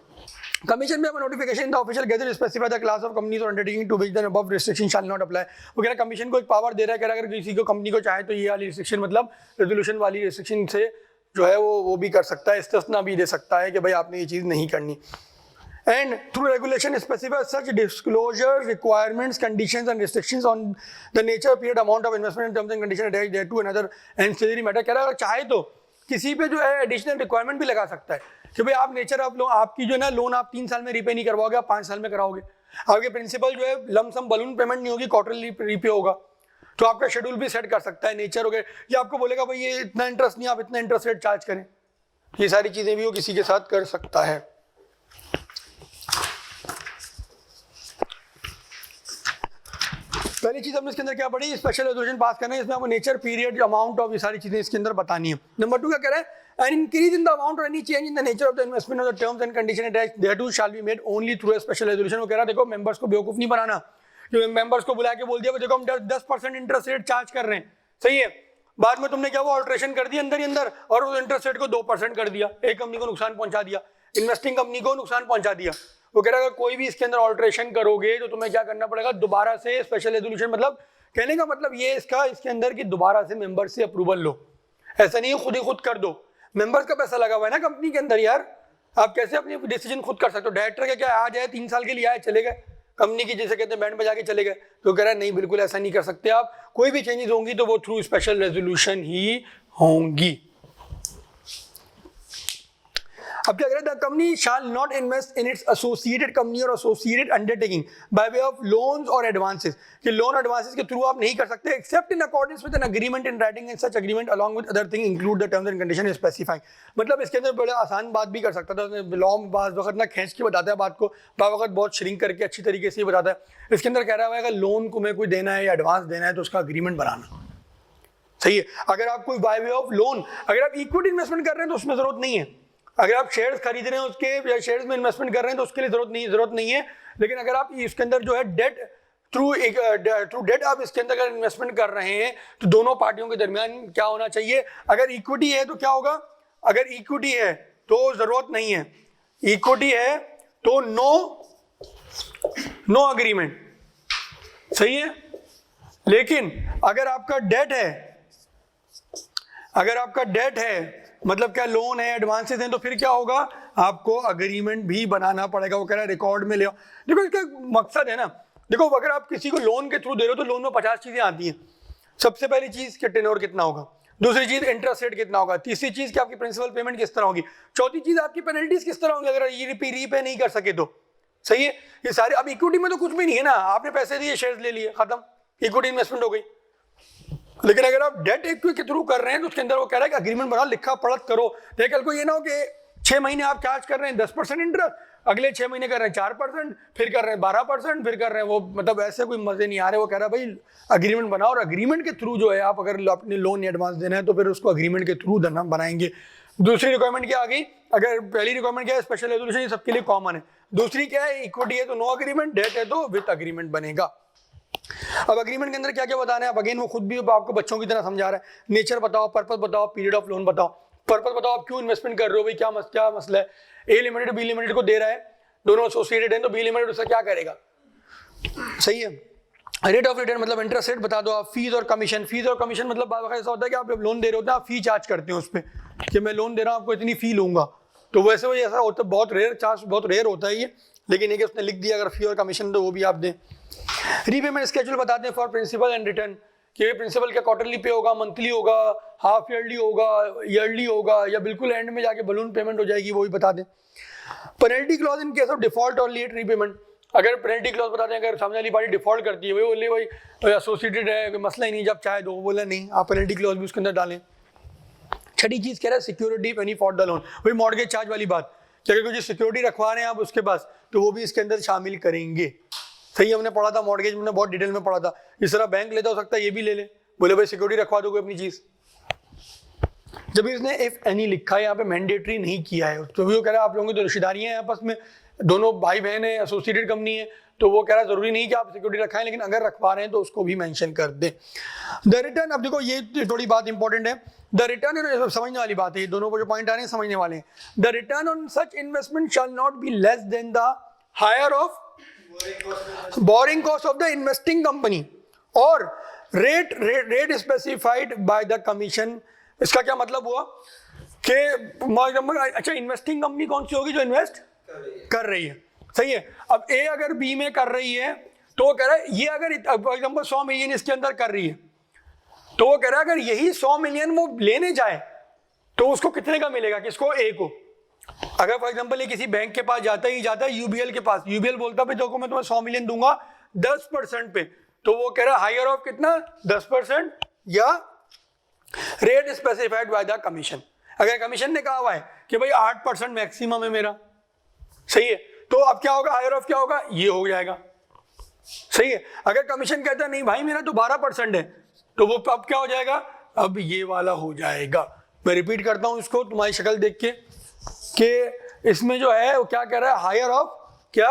commission may notification in the official gazette specify the class of companies or undertaking to which the above restriction shall not apply. वो कह रहा कमीशन को एक पावर दे रहा है, कह रहा अगर किसी को कंपनी को चाहे तो ये वाली रिस्ट्रिक्शन मतलब रेजोल्यूशन वाली रिस्ट्रिक्शन से जो है वो भी कर सकता है, इस्तिस्ना भी दे सकता है कि भाई आपने ये चीज़ नहीं करनी। And through regulation specifies such disclosure requirements, conditions and restrictions on the nature, period, amount of investment and terms and conditions attached thereto and other ancillary matter। कह रहा है चाहे तो किसी पे जो है एडिशनल रिक्वायरमेंट भी लगा सकता है कि भाई आप नेचर ऑफ लोन, आपकी जो है ना लोन आप 3 साल में रीपे नहीं करवाओगे, आप 5 साल में कराओगे, आपके प्रिंसिपल जो है लमसम बलून पेमेंट नहीं होगी, क्वार्टरली रीपे होगा, तो आपका शेड्यूल भी सेट कर सकता है नेचर हो गया, या आपको बोलेगा भाई ये इतना इंटरेस्ट नहीं, आप इतना इंटरेस्ट रेट चार्ज करें, ये सारी चीज़ें भी वो किसी के साथ कर सकता है। पहली चीज हमने इसके अंदर क्या पढ़ी, स्पेशल रेजोल्यूशन पास करना है, इसमें आपको नेचर पीरियड अमाउंट ऑफ ये सारी चीजें इसके अंदर बतानी है। नंबर 2 क्या कह रहा है, an increase in the amount or any change in the nature of the investment or the terms and condition attached thereto shall be made only through a special resolution. वो कह रहा है देखो मेंबर्स को बेवकूफ नहीं बनाना, जो मेंबर्स को बुला के बोल दिया देखो हम 10% इंटरेस्ट रेट चार्ज कर रहे हैं, सही है, बाद में तुमने क्या वो ऑल्ट्रेशन कर दिया अंदर ही अंदर और उस इंटरेस्ट रेट को 2% कर दिया, एक कंपनी को नुकसान पहुंचा दिया, इन्वेस्टिंग कंपनी को नुकसान पहुंचा दिया। वो कह रहा है कोई भी इसके अंदर ऑल्ट्रेशन करोगे तो तुम्हें क्या करना पड़ेगा, दोबारा से स्पेशल रेजोल्यूशन, मतलब कहने का मतलब ये इसके अंदर की दोबारा से मेंबर से अप्रूवल लो, ऐसा नहीं है खुद ही खुद कर दो, मेंबर्स का पैसा लगा हुआ है ना कंपनी के अंदर यार, आप कैसे अपनी डिसीजन खुद कर सकते हो। डायरेक्टर क्या आ जाए 3 साल के लिए आए चले गए कंपनी की, जैसे कहते हैं बैंड बजा के चले गए, तो कह रहा है नहीं बिल्कुल ऐसा नहीं कर सकते आप, कोई भी चेंजेस होंगी तो वो थ्रू स्पेशल रेजोल्यूशन ही होंगी। अब क्या कह रहा है, the company shall not invest in its associated company or associated undertaking by way of loans or advances, कि लोन एडवांसेस के थ्रू आप नहीं कर सकते except in accordance with an agreement in writing and such agreement along with other thing include the terms and condition specifying. मतलब इसके अंदर बड़ा आसान बात भी कर सकता था, लॉ में बात वक्त ना खींच के बताता है बात को, बात वक्त बहुत श्रिंक करके अच्छी तरीके से ही बताता है। इसके अंदर कह रहा है अगर लोन को मैं कोई देना है या एडवांस देना है तो उसका अग्रीमेंट बनाना, सही है। अगर आप कोई बाय वे ऑफ लोन, अगर आप इक्विटी इन्वेस्टमेंट कर रहे हैं तो उसमें जरूरत नहीं है। अगर आप शेयर्स खरीद रहे हैं उसके या शेयर्स में इन्वेस्टमेंट कर रहे हैं तो उसके लिए जरूरत नहीं है। लेकिन अगर आप इसके अंदर जो है डेट थ्रू डेट आप इसके अंदर अगर इन्वेस्टमेंट कर रहे हैं तो दोनों पार्टियों के दरमियान क्या होना चाहिए? अगर इक्विटी है तो क्या होगा? अगर इक्विटी है तो जरूरत नहीं है, इक्विटी है तो नो अग्रीमेंट, सही है। लेकिन अगर आपका डेट है मतलब क्या लोन है, एडवांसेस हैं, तो फिर क्या होगा? आपको अग्रीमेंट भी बनाना पड़ेगा। वो कह रहा है रिकॉर्ड में ले आओ। देखो इसका मकसद है ना, देखो अगर आप किसी को लोन के थ्रू दे रहे हो तो लोन में 50 चीजें आती हैं। सबसे पहली चीज कि टेन्योर कितना होगा, दूसरी चीज इंटरेस्ट रेट कितना होगा, तीसरी चीज कि आपकी प्रिंसिपल पेमेंट किस तरह होगी, चौथी चीज आपकी पेनल्टीज किस तरह होंगी अगर ये रीपे नहीं कर सके तो, सही है। ये सारे, अब इक्विटी में तो कुछ भी नहीं है ना, आपने पैसे दिए, शेयर्स ले लिए, खत्म, इक्विटी इन्वेस्टमेंट हो गई। लेकिन अगर आप डेट इक्विटी के थ्रू कर रहे हैं तो उसके अंदर वो कह रहा है कि अग्रीमेंट बनाओ, लिखा पढ़त करो। तो कल को ये ना हो कि 6 महीने आप चार्ज कर रहे हैं 10% इंटरेस्ट, अगले 6 महीने कर रहे हैं 4%, फिर कर रहे हैं 12%, फिर कर रहे हैं वो, मतलब ऐसे कोई मजे नहीं आ रहे। वो कह रहा है भाई अग्रीमेंट बनाओ, और अग्रीमेंट के थ्रू जो है आप अगर अपने लोन या एडवांस देना है तो फिर उसको अग्रीमेंट के थ्रू बनाएंगे। दूसरी रिक्वायरमेंट क्या आ गई? अगर पहली रिक्वायरमेंट क्या है? स्पेशल रेजोल्यूशन, ये सबके लिए कॉमन है। दूसरी क्या है? इक्विटी है तो नो अग्रीमेंट, डेट है तो विद अग्रीमेंट बनेगा। अब अग्रीमेंट के अंदर क्या क्या बताना है? अब अगेन वो खुद भी आपको बच्चों की तरह समझा रहा है। नेचर बताओ, पर्पस बताओ, पीरियड ऑफ लोन बताओ। पर्पस बताओ, आप क्यों इन्वेस्टमेंट कर रहे हो भाई, क्या मसला है। ए लिमिटेड बी लिमिटेड को दे रहा है, दोनों एसोसिएटेड हैं, तो बी लिमिटेड उससे क्या करेगा, सही है। रेट ऑफ रिटर्न मतलब इंटरेस्ट रेट बता दो आप। फीस और कमीशन मतलब ऐसा होता है कि आप जब लोन दे रहे होते हैं आप फी चार्ज करते हैं उस पर, कि मैं लोन दे रहा हूँ आपको इतनी फी लूंगा। तो वैसे वही ऐसा होता है, बहुत रेयर होता है ये, लेकिन ये कि उसने लिख दिया अगर फी और कमीशन तो वो भी आप दें। रीपेमेंट स्केड्यूल बताते हैं फॉर प्रिंसिपल एंड रिटर्न, कि प्रिंसिपल क्या क्वार्टरली पे होगा, मंथली होगा, हाफ ईयरली होगा, ईयरली होगा, या बिल्कुल एंड में जाके बलून पेमेंट हो जाएगी, वो भी बता दें। Penalty clause in case of default और लेट रीपेमेंट, अगर पेनल्टी क्लॉज बताते हैं अगर सामने वाली पार्टी डिफॉल्ट करती है, वही बोले भाई एसोसिएटेड है, कोई मसला ही नहीं, जब चाहे दो, बोला नहीं, आप पेनल्टी क्लॉज भी उसके अंदर डालें। छठी चीज कह रहा है security any for the loan, वही मॉर्गेज चार्ज वाली बात, कि अगर कुछ सिक्योरिटी रखवा रहे हैं आप उसके पास तो वो भी इसके अंदर शामिल करेंगे। सही, हमने पढ़ा था मॉर्गेज में, बहुत डिटेल में पढ़ा था। इस तरह बैंक लेता हो सकता है ये भी ले ले, बोले भाई सिक्योरिटी रखवा दो कोई अपनी चीज। जब इसने इफ एनी लिखा है यहाँ पे, मैंडेटरी नहीं किया है, तो भी वो कह रहा है आप लोगों की तो रिश्तेदारियां हैं आपस में, दोनों भाई बहन है, एसोसिएटेड कंपनी है, तो वो कह रहा है जरूरी नहीं कि आप सिक्योरिटी रखाएं, लेकिन अगर रखवा रहे हैं तो उसको भी मेंशन कर दें। द रिटर्न, अब देखो ये थोड़ी बात इंपॉर्टेंट है, द रिटर्न समझने वाली बात है, ये दोनों को जो पॉइंट आ रहे हैं समझने वाले हैं। The return on such investment shall not be less than the higher of borrowing cost of the investing company और rate specified by the commission। इसका क्या मतलब हुआ कि अच्छा इन्वेस्टिंग कंपनी कौन सी होगी? जो इन्वेस्ट कर रही है, सही है। अब ए अगर बी में कर रही है तो वो कह रहा है ये अगर फॉर एग्जांपल 100 मिलियन इसके अंदर कर रही है, तो वो कह रहा है अगर यही 100 मिलियन वो लेने जाए तो उसको कितने का मिलेगा, किसको? ए को। अगर फॉर एग्जांपल ये किसी बैंक के पास जाता है यूबीएल के पास, यूबीएल बोलता है देखो मैं तुम्हें 100 मिलियन दूंगा 10% पे, तो वो कह रहा है हायर ऑफ कितना? 10% या rate specified by the commission. अगर कमीशन ने कहा हुआ है कि भाई 8% मैक्सिमम है मेरा, सही है, तो अब क्या होगा? हायर ऑफ क्या होगा? ये हो जाएगा, सही है। अगर कमीशन कहता है नहीं भाई मेरा तो 12% है, तो वो अब क्या हो जाएगा? अब ये वाला हो जाएगा। मैं रिपीट करता हूं इसको तुम्हारी शक्ल देख के, कि इसमें जो है वो क्या कह रहा है? हायर ऑफ क्या?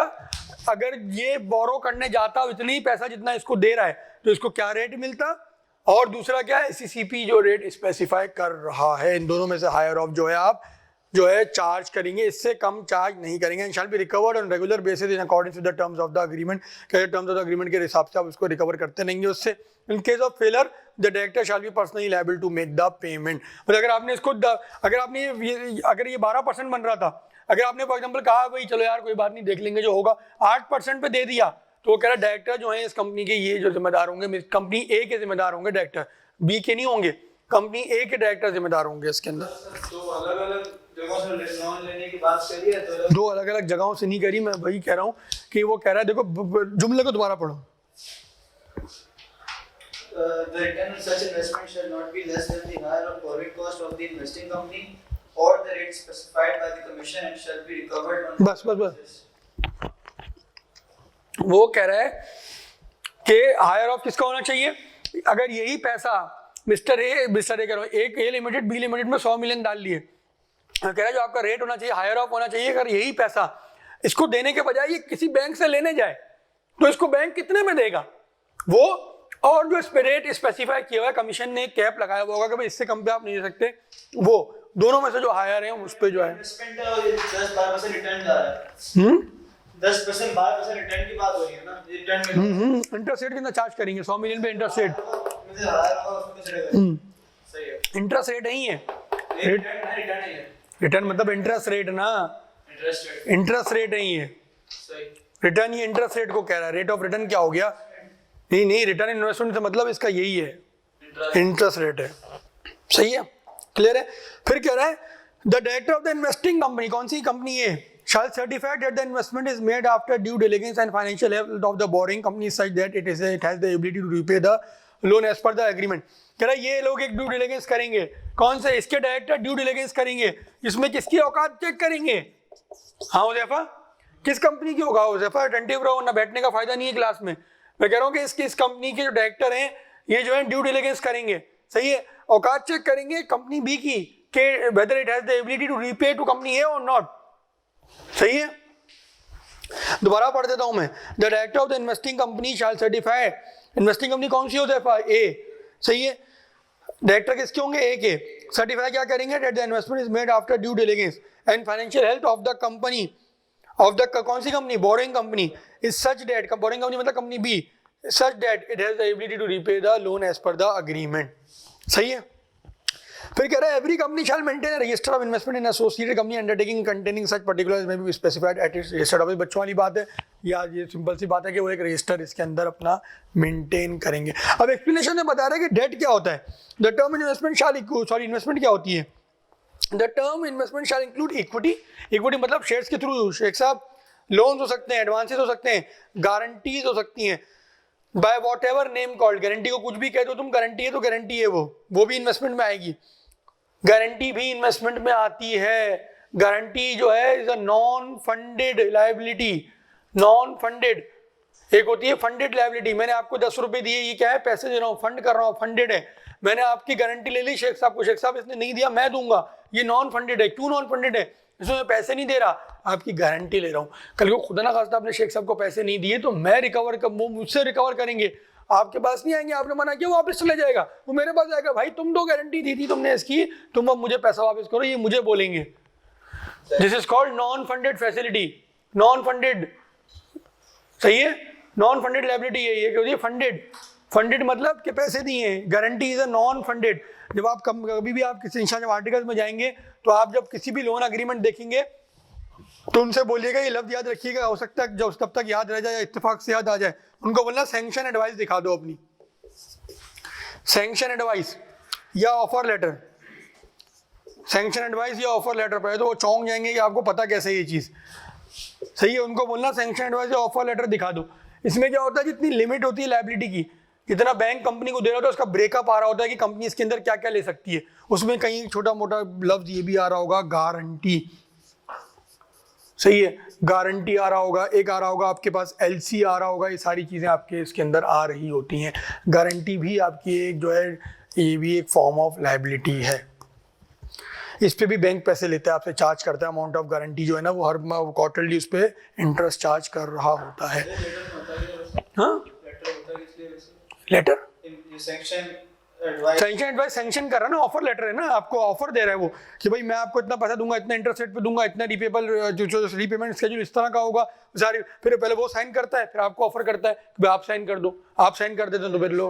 अगर ये बोरो करने जाता इतने ही पैसा जितना इसको दे रहा है तो इसको क्या रेट मिलता, और दूसरा क्या है? सीसीपी जो रेट स्पेसिफाई कर रहा है, इन दोनों में से हायर ऑफ जो है आप जो है चार्ज करेंगे, इससे कम चार्ज नहीं करेंगे। And shall be recovered on regular basis in according with the terms of the agreement, के टर्म्स ऑफ द एग्रीमेंट के हिसाब से आप उसको रिकवर करते रहेंगे उससे। In case of failure the director shall be personally liable to make the payment. मतलब अगर आपने इसको अगर ये 12% बन रहा था, अगर आपने फॉर एग्जांपल कहा भाई चलो यार कोई बात नहीं देख लेंगे जो होगा, 8% पे दे दिया, तो वो कह रहा डायरेक्टर जो है इस कंपनी के ये जो जिम्मेदार होंगे, कंपनी ए के जिम्मेदार होंगे, डायरेक्टर बी के नहीं होंगे, कंपनी ए के डायरेक्टर जिम्मेदार होंगे इसके अंदर। तो अलग-अलग जगहों से लोन लेने की बात करी है, तो दो अलग-अलग जगहों से नहीं करी, मैं वही कह रहा हूँ कि वो कह रहा है, देखो जुमले को दोबारा पढ़ो। The return on such investment shall not be less than the higher or borrowing cost of the investing company or the rate specified by the commission and shall be recovered on बस वो कह रहा है कि higher of किसका होना चाहिए? अगर यही पैसा मिस्टर ए कह रहा हूँ, एक ए लिमिटेड बी लिमिटेड में 100 मिलियन डाल लिए, कह रहा है जो आपका रेट होना चाहिए हायर ऑफ होना चाहिए, अगर यही पैसा इसको देने के बजाय ये किसी बैंक से लेने जाए तो इसको बैंक कितने में देगा वो, और जो रेट स्पेसिफाई किया हुआ है कमीशन ने कैप लगाया हुआ होगा कि भाई इससे कम पे आप नहीं दे सकते, वो दोनों में से जो हायर है उस पे जो है 10-12% रिटर्न जा रहा है, 10% 12% रिटर्न की बात हो रही है ना, रिटर्न इंटरेस्ट रेट कितना चार्ज करेंगे 100 मिलियन पे इंटरेस्ट रेट, मुझे हायर होगा उसमें चलेगा, सही है, इंटरेस्ट रेट नहीं है, रिटर्न नहीं है, रिटर्न मतलब इंटरेस्ट रेट ना, इंटरेस्ट रेट नहीं है, सही, रिटर्न ये इंटरेस्ट रेट को कह रहा है, रेट ऑफ रिटर्न क्या हो गया, नहीं रिटर्न इन्वेस्टमेंट से मतलब इसका यही है, इंटरेस्ट रेट है, सही है, क्लियर है। फिर कह रहा है the director of the investing company, कौन सी कंपनी है, shall certify that the investment is made after due diligence and financial health of the borrowing company such that it has the ability to repay the loan as per the agreement। कह रहा है ये लोग एक due diligence करेंगे, कौन से, इसके डायरेक्टर ड्यू डिलिजेंस करेंगे, इसमें किसकी औकात चेक करेंगे, हाँ उज़ैफा किस कंपनी की होगा, उज़ैफा अटेंटिव रहो ना, बैठने का फायदा नहीं है क्लास में, मैं कह रहा हूँ कि इस कंपनी के जो डायरेक्टर हैं ये जो है ड्यू डिलिजेंस करेंगे, सही है, औकात चेक करेंगे कंपनी बी की के whether it has the ability to repay to company A or not, सही है। दोबारा पढ़ देता हूं मैं, the director of the investing company shall certify, investing company कौन सी होती है, ए, सही है, डायरेक्टर किसके होंगे, ए के, सर्टिफाई क्या करेंगे, that the investment is made after due diligence and financial health of the company, of the कौन सी company, borrowing company, is such that, borrowing company मतलब company B, such that it has the ability to repay the loan as per the agreement, सही है। फिर कह रहा है every company shall maintain a register of investment in associated company undertaking containing such particulars may be specified at its registered office, बच्चों वाली बात है या ये सिंपल सी बात है कि वो एक रजिस्टर इसके अंदर अपना मेंटेन करेंगे। अब एक्सप्लेनेशन में बता रहे हैं कि डेट क्या होता है, the term investment shall investment क्या होती है, the term investment shall include equity, equity मतलब शेयर्स के थ्रू, शेख साहब लोन्स हो सकते हैं, एडवांसेस हो सकते हैं, गारंटीज हो सकती हैं, by what ever name called, guarantee को कुछ भी कह दो तुम, गारंटी है तो गारंटी है, वो भी इन्वेस्टमेंट में आएगी, गारंटी भी इन्वेस्टमेंट में आती है, गारंटी जो है is a non funded liability, non funded, एक होती है फंडेड लायबिलिटी, मैंने आपको 10 रुपए दिए, ये क्या है, पैसे दे रहा हूँ, फंड कर रहा हूँ, फंडेड है, मैंने आपकी गारंटी ले ली शेख साहब को, शेख साहब इसने नहीं दिया मैं दूंगा, ये नॉन फंडेड है, क्यों नॉन फंडेड है, इसमें मैं पैसे नहीं दे रहा, आपकी गारंटी ले रहा हूँ, कल को खुदा ना खास्ता आपने शेख साहब को पैसे नहीं दिए तो मैं रिकवर कर, वो मुझसे रिकवर करेंगे, आपके पास नहीं आएंगे, आपने मना किया वो वापस चले जाएगा, वो मेरे पास आएगा, भाई तुम तो गारंटी दी थी तुमने इसकी, तुम अब मुझे पैसा वापस करो, ये मुझे बोलेंगे, this is called non funded facility, non funded, सही है, नॉन फंडेड लायबिलिटी है ये, क्या होती है, फंडेड, फंडेड मतलब कि पैसे दिए हैं, guarantee is a non funded. जब आप कभी भी आप किसी इंशाल्लाह आर्टिकल्स में जाएंगे तो आप जब किसी भी लोन एग्रीमेंट देखेंगे तो उनसे बोलिएगा, ये लफ्ज याद रखिएगा, हो सकता है जब तब तक याद रह जाए, इत्तेफाक से याद आ जाए, उनको बोलना सैंक्शन एडवाइस दिखा दो अपनी, सैंक्शन एडवाइस या ऑफर लेटर, सैंक्शन एडवाइस या ऑफर लेटर पढ़े तो वो चौंक जाएंगे कि आपको पता कैसे ये चीज़, सही है, उनको बोलना सैंक्शन एडवाइस या ऑफर लेटर दिखा दो। इसमें क्या होता है, जितनी लिमिट होती है लायबिलिटी की, जितना बैंक कंपनी को दे रहा होता है उसका ब्रेकअप आ रहा होता है कि कंपनी इसके अंदर क्या क्या ले सकती है, उसमें कहीं छोटा मोटा लफ्ज ये भी आ रहा होगा, गारंटी, सही है, गारंटी आ रहा होगा, एक आ रहा होगा आपके पास एलसी आ रहा होगा, ये सारी चीज़ें आपके इसके अंदर आ रही होती हैं। गारंटी भी आपकी एक जो है ये भी एक फॉर्म ऑफ लायबिलिटी है, इस पे भी बैंक पैसे लेता है, आपसे चार्ज करता है, अमाउंट ऑफ गारंटी जो है ना वो हर क्वार्टरली उस पर इंटरेस्ट चार्ज कर रहा होता है। हाँ लेटर, सैंक्शन एडवाइस सैंक्शन कर रहा है ना, ऑफर लेटर है ना, आपको ऑफर दे रहा है वो कि भाई मैं आपको इतना पैसा दूंगा, इतना इंटरेस्ट रेट पे दूंगा, इतना रिपेबल जो रीपेमेंट स्केड्यूल इस तरह का होगा सारी, फिर पहले वो साइन करता है, फिर आपको ऑफर करता है कि भाई आप साइन कर दो, आप साइन कर देते हैं तो फिर लो,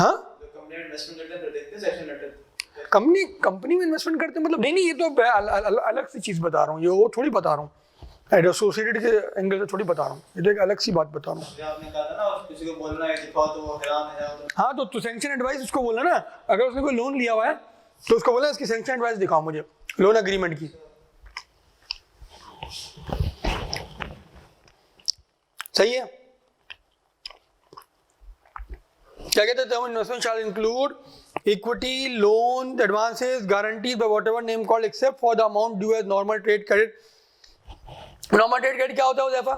हाँ कंपनी में इन्वेस्टमेंट करते हैं मतलब नहीं ये तो अलग सी चीज़ बता रहा हूँ, ये वो थोड़ी बता रहा हूँ, एसोसिएटेड के एंगल से थोड़ी बता रहा हूँ, ये तो एक अलग सी बात बता रहा हूँ। आपने कहा था ना किसी को बोलना है दिखाओ तो वो हराम है हाँ तो सैंक्शन एडवाइस उसको बोलना ना, अगर उसने कोई लोन लिया हुआ है तो उसको बोलना इसकी सैंक्शन एडवाइस दिखाओ मुझे, लोन एग्रीमेंट की, सही है। क्या कहते हैं, investment shall include equity, loan, advances, guarantees by whatever name called except for the amount due as normal trade credit. Normal trade credit क्या होता है उज़ैफा,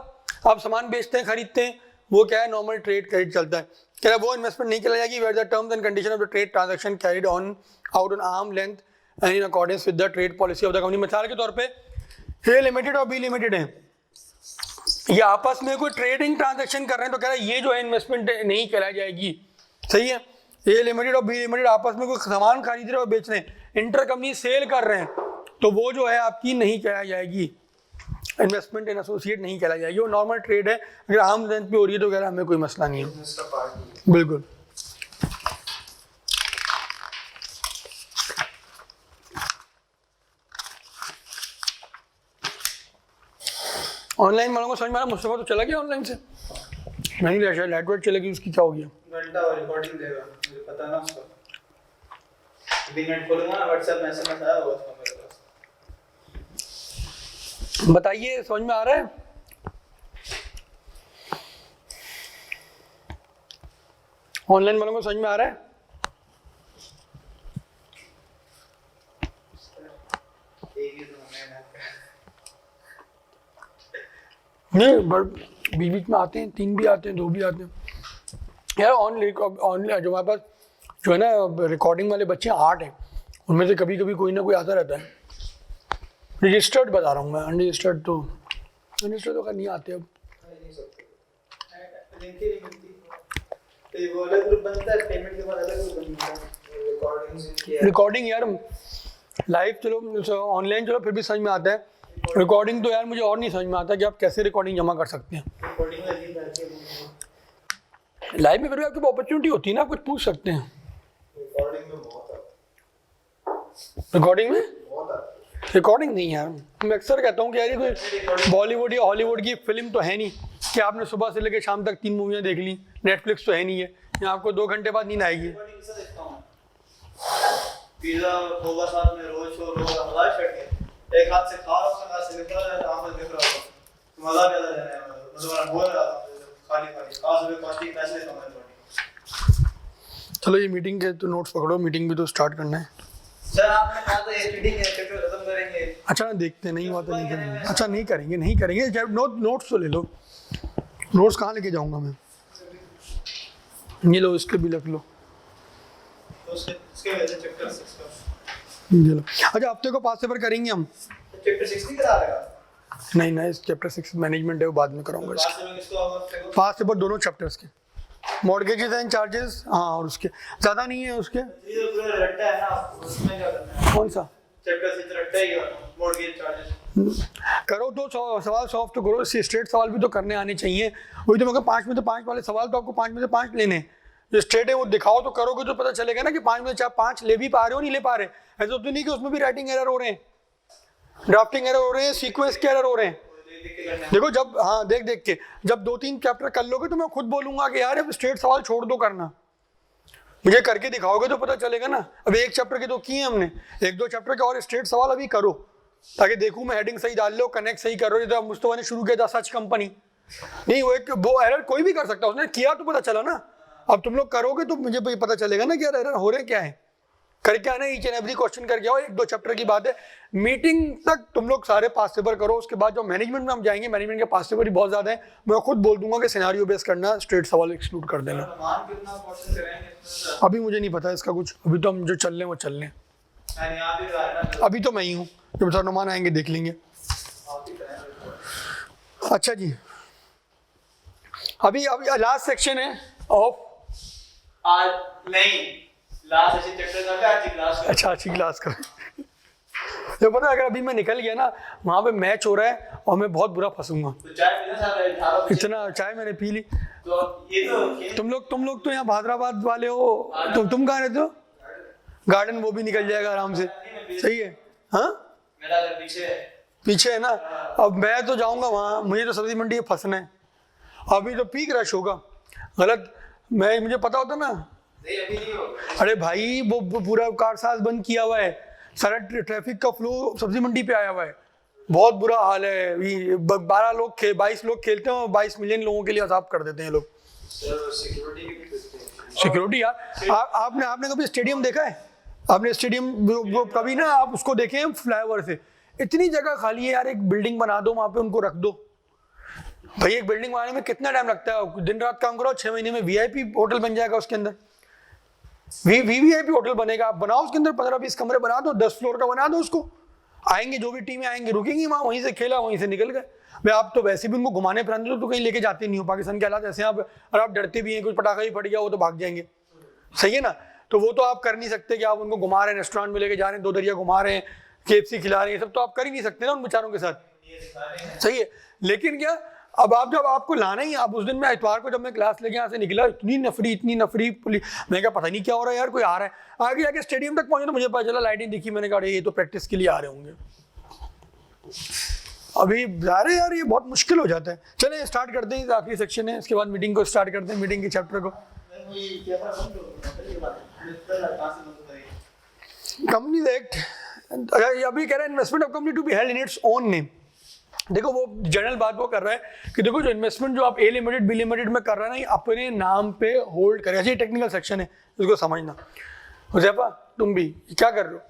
आप सामान बेचते हैं खरीदते हैं, वो क्या है, नॉर्मल ट्रेड क्रेडिट चलता है। कह रहा वो इन्वेस्टमेंट नहीं किया जाएगी where the terms and condition of the trade transaction carried on out on arm length and in accordance with the trade policy of the company. मिसाल के तौर पे ए लिमिटेड और बी लिमिटेड है, ये आपस में कोई ट्रेडिंग ट्रांजैक्शन कर रहे हैं तो कह रहा है ये जो है इन्वेस्टमेंट नहीं कहलाई जाएगी। सही है, ए लिमिटेड और बी लिमिटेड आपस में कोई सामान खरीद रहे और बेच रहे हैं, इंटर कंपनी सेल कर रहे हैं, तो वो जो है आपकी नहीं कहलाई जाएगी, इन्वेस्टमेंट इन एसोसिएट नहीं कहलाई जाएगी, वो नॉर्मल ट्रेड है। अगर आर्म लेंथ पे हो रही है तो कह रहा है हमें कोई मसला नहीं है। बिल्कुल। ऑनलाइन वालों को समझ में आ रहा, मुस्तफा तो चला गया ऑनलाइन से, नहीं लिया शायद, लाइट वेट चलेगी, उसकी क्या हो गया? घंटा और रिकॉर्डिंग देगा, मुझे पता ना उसका। अभी नेट खोलूंगा ना, व्हाट्सएप में एसएमएस आया होगा उसका मेरे पास। बताइए समझ में आ रहा है? ऑनलाइन वालों को समझ में आ रहा है? नहीं, बीच बीच में आते हैं, 3 भी आते हैं, 2 भी आते हैं यार। ऑनलाइन जो हमारे पास जो है ना रिकॉर्डिंग वाले बच्चे 8 हैं, उनमें से कभी कभी कोई ना कोई आता रहता है। रजिस्टर्ड बता रहा हूँ मैं, अनरजिस्टर्ड तो नहीं आते अब। रिकॉर्डिंग यार लाइव चलो, ऑनलाइन चलो फिर भी समझ में आता है, रिकॉर्डिंग तो यार मुझे और नहीं समझ में आता कि आप कैसे रिकॉर्डिंग जमा कर सकते हैं। लाइव में फिर भी आपकी अपॉर्चुनिटी होती है ना, आप कुछ पूछ सकते हैं। रिकॉर्डिंग नहीं यार, मैं अक्सर कहता हूँ कि यार ये कोई बॉलीवुड या हॉलीवुड की फिल्म तो है नहीं कि आपने सुबह से लेकर शाम तक 3 मूवियाँ देख ली। नेटफ्लिक्स तो है नहीं है, यहाँ आपको 2 घंटे बाद नींद आएगी। पिज़्ज़ा होगा साथ में, रोज शो रोज हवाई शर्ट एक हाथ से खा रहा हूं, हाथ से निकल रहा है, आंख में दिख रहा है, मजा भी आ रहा है, मतलब बोल रहा था खाली काश में कॉस्टिंग पैसे लेता हूं थोड़ी। चलो ये मीटिंग के तो नोट्स पकड़ो, मीटिंग भी तो स्टार्ट करना है। सर आपने कहा था ये मीटिंग है, चैप्टर खत्म करेंगे। अच्छा देखते नहीं हुआ तो नहीं करेंगे। अच्छा नहीं करेंगे जब नोट्स तो ले लो। नोट्स कहाँ लेके जाऊंगा मैं? ये लो, इसके भी रख लो। उसके वजह से चैप्टर 6 का ये लो। अच्छा हफ्ते को पास पेपर करेंगे हम? चैप्टर 6 नहीं करा रहेगा? नहीं इस चैप्टर 6 मैनेजमेंट है, वो बाद में कराऊंगा। पास पेपर दोनों चैप्टर्स के, मॉर्गेजेस एंड चार्जेस, हाँ, और उसके ज़्यादा नहीं है उसके। ये पूरा रट्टा है ना, उसमें क्या करना है? कौन सा चैप्टर 6 रट्टा ही है, मॉर्गेज चार्जेस। करो तो सवाल सॉल्व तो करो, स्ट्रेट सवाल भी तो करने आने चाहिए। वही तो मगर 5 में से 5 वाले सवाल तो आपको 5 में से 5 लेने हैं। जो स्ट्रेट है वो दिखाओ तो करोगे तो पता चलेगा ना कि 5 में से 5 ले भी पा रहे हो नहीं ले पा रहे। ऐसा तो नहीं कि उसमें भी राइटिंग एरर हो रहे हैं, ड्राफ्टिंग एरर हो रहे हैं, सीक्वेंस के एरर हो रहे हैं। देखो जब देख के जब 2-3 चैप्टर कर लोगे तो मैं खुद बोलूंगा कि यार अब स्ट्रेट सवाल छोड़ दो करना, मुझे करके दिखाओगे तो पता चलेगा ना। अब 1 चैप्टर के तो किए हमने, 1-2 चैप्टर के और स्ट्रेट सवाल अभी करो ताकि देखूं मैं हेडिंग सही डाल लो, कनेक्ट सही कर रहे हो। जब मुस्तफा ने शुरू किया था सच कंपनी, नहीं वो एरर कोई भी कर सकता है, उसने किया तो पता चला ना। अब तुम लोग करोगे तो मुझे पता चलेगा ना कि यार एरर हो रहे क्या है। करके आना, ईच एंड एवरी क्वेश्चन करके आओ। 1-2 चैप्टर की बात है, मीटिंग तक तुम लोग सारे पास पेपर करो। उसके बाद जो मैनेजमेंट में हम जाएंगे, मैनेजमेंट के पास पेपर ही बहुत ज्यादा है, मैं खुद बोल दूंगा कि सिनेरियो बेस करना, स्ट्रेट सवाल एक्सक्लूड कर देना। अभी मुझे नहीं पता इसका कुछ, अभी तो हम जो चल रहे वो चल रहे हैं। अभी तो मैं ही हूँ, जब सर नुमान आएंगे देख लेंगे। अच्छा जी, अभी लास्ट सेक्शन है ऑफ आज नहीं, लास्ट ऐसे चैप्टर का आज क्लास। अच्छा अच्छी क्लास का जो पता है, अगर अभी मैं निकल गया ना, वहाँ पे मैच हो रहा है और मैं बहुत बुरा फंसूंगा। तो चाय पीना साहब, इतना चाय मैंने पी ली। तो ये तो तुम लोग तो यहाँ हैदराबाद वाले हो, तो तुम कहाँ रहते हो? गार्डन, वो भी निकल जाएगा आराम से। सही है। हाँ मेरा घर पीछे है ना। अब मैं तो जाऊँगा वहाँ, मुझे तो सब्जी मंडी में फंसना है। अभी तो पीक रश होगा, गलत मुझे पता होता ना। नहीं अभी नहीं होगा। अरे भाई वो पूरा कारसाज बंद किया हुआ है, सारा ट्रैफिक का फ्लो सब्जी मंडी पे आया हुआ है, बहुत बुरा हाल है। 22 लोग खेलते हैं और 22 मिलियन लोगों के लिए अजाब कर देते हैं लोग। सिक्योरिटी यार, आपने कभी स्टेडियम देखा है? आपने स्टेडियम वो कभी ना आप उसको देखें फ्लाईओवर से, इतनी जगह खाली है यार, एक बिल्डिंग बना दो वहां पे, उनको रख दो। भाई एक बिल्डिंग बनाने में कितना टाइम लगता है, दिन रात काम करो, 6 महीने में वीआईपी होटल बन जाएगा उसके अंदर। वीवीआईपी होटल बनेगा, आप बनाओ उसके अंदर 15-20 कमरे बना दो, 10 फ्लोर का बना दो उसको, आएंगे जो भी टीमें आएंगे रुकेंगी वहां, वहीं से खेला वहीं से निकल गए। भाई आप तो वैसे भी उनको घुमाने फिराने तो कहीं लेके जाते नहीं हो, पाकिस्तान के हालात ऐसे हैं, और आप डरते भी हैं, कुछ पटाखा ही फट गया वो तो भाग जाएंगे, सही है ना। तो वो तो आप कर नहीं सकते कि आप उनको घुमा रहे हैं, रेस्टोरेंट में लेके जा रहे हैं, 2 दरिया घुमा रहे हैं, KFC खिला रहे हैं, सब तो आप कर ही नहीं सकते ना उन बेचारों के साथ, सही है। लेकिन क्या अब आप जब आपको लाना ही, आप उस दिन मैं इतवार को जब मैं क्लास लेके यहाँ से निकला, इतनी नफरी पुलिस, मैं क्या पता नहीं क्या हो रहा है यार, कोई आ रहा है। आगे जाके स्टेडियम तक पहुंचे तो मुझे पता चला लाइटिंग दिखी, मैंने कहा ये तो प्रैक्टिस के लिए आ रहे होंगे। अभी जा रहे यार, ये बहुत मुश्किल हो जाता है। चले स्टार्ट करते हैं, आखिरी सेक्शन है, इसके बाद मीटिंग को स्टार्ट करते हैं, मीटिंग के चैप्टर को। कंपनीज एक्ट अभी कह रहा है investment of company to be held in its own name. देखो वो जनरल बात वो कर रहा है कि देखो जो इन्वेस्टमेंट जो आप ए लिमिटेड बी लिमिटेड में कर रहा है ना, ये अपने नाम पे होल्ड करे। ऐसे टेक्निकल सेक्शन है, इसको समझना। हुज़ैफा तुम भी क्या कर रहे हो?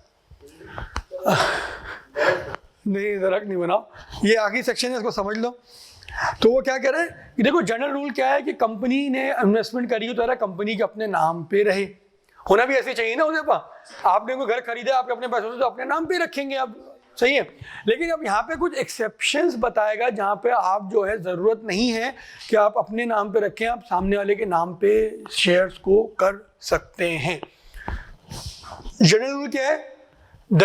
नहीं दरक नहीं बनाओ, ये आखिरी सेक्शन है, इसको समझ लो। तो वो क्या कह रहा है कि देखो जनरल रूल क्या है कि कंपनी ने इन्वेस्टमेंट करी हो तो कंपनी के अपने नाम पे रहे, होना भी ऐसे चाहिए ना। हुज़ैफा आपने कोई घर खरीदा आपके अपने पैसों से तो अपने नाम पे रखेंगे आप, सही है। लेकिन अब यहाँ पे कुछ एक्सेप्शंस बताएगा जहाँ पे आप जो है ज़रूरत नहीं है कि आप अपने नाम पे रखें, आप सामने वाले के नाम पे शेयर्स को कर सकते हैं। जनरल रूल क्या है? The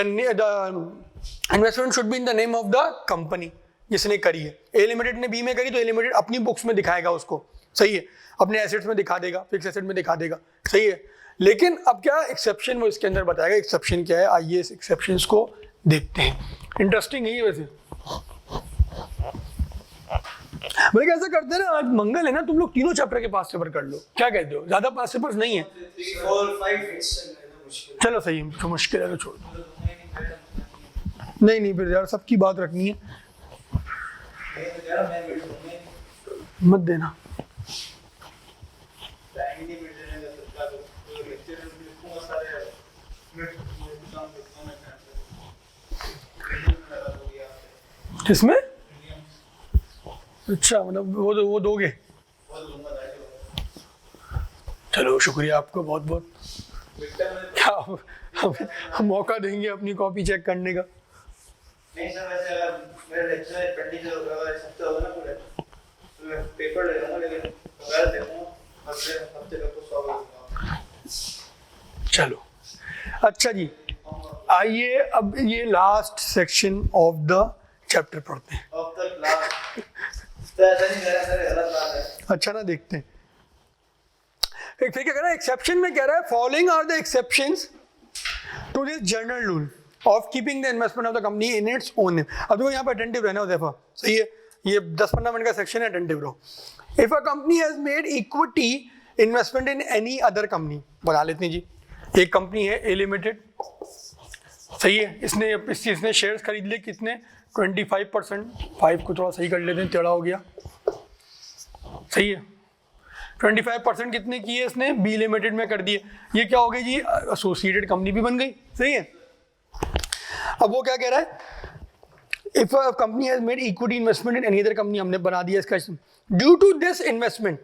investment should be in the name of the company जिसने करी है। ए लिमिटेड ने बी में करी तो ए लिमिटेड अपनी बुक्स में दिखाएगा उसको, सही है, अपने एसेट्स में दिखा देगा, फिक्स एसेट में दिखा देगा, सही है। लेकिन अब क्या एक्सेप्शन वो इसके अंदर बताएगा। एक्सेप्शन क्या है, आइए इस एक्सेप्शंस को देखते हैं। इंटरेस्टिंग है ये वैसे। बोले कैसा करते हैं ना, आज मंगल है ना, तुम लोग तीनों चैप्टर के पास पेपर कर लो, क्या कहते हो? ज्यादा पास पेपर्स नहीं है, 3, 4, 5 चलो सही है, जो मुश्किल है तो छोड़ दो। नहीं फिर यार सबकी बात रखनी है, मत देना। किसमें? अच्छा मतलब वो दोगे? चलो शुक्रिया आपको बहुत बहुत। क्या हम मौका देंगे अपनी कॉपी चेक करने का? नहीं सर, वैसे अगर मेरे लेक्चर पेंडिंग होगा हफ्ते होगा ना पूरे, तो मैं पेपर ले लूंगा, लेकिन अगर देखूंगा हफ्ते का तो 100 होगा। चलो अच्छा जी, आइए अब ये last section of the chapter पढ़ते हैं। अब तक लास्ट तो ऐसा नहीं करा सर, गलत बात है। अच्छा ना, देखते हैं। एक फिर क्या कह रहा है, एक्सेप्शन में कह रहा है following are the exceptions to this general rule of keeping the investment of the company in its own name. अब देखो यहाँ पे अटेंटिव रहना हुज़ैफा, सही है, ये 10-15 मिनट का सेक्शन है, अटेंटिव रहो। If a company has made equity investment in any other company, बता लेते हैं जी। एक कंपनी है ए लिमिटेड, सही है, इसने शेयर्स खरीद लिए कितने? 25%, 5 को थोड़ा सही कर लेते हैं, टेढ़ा हो गया, सही है। 25% कितने किए इसने? बी लिमिटेड में कर दिए। ये क्या हो गई जी? एसोसिएटेड कंपनी भी बन गई, सही है। अब वो क्या कह रहा है, if a company has made equity investment in any other company, हमने बना दिया इसका। Due to this investment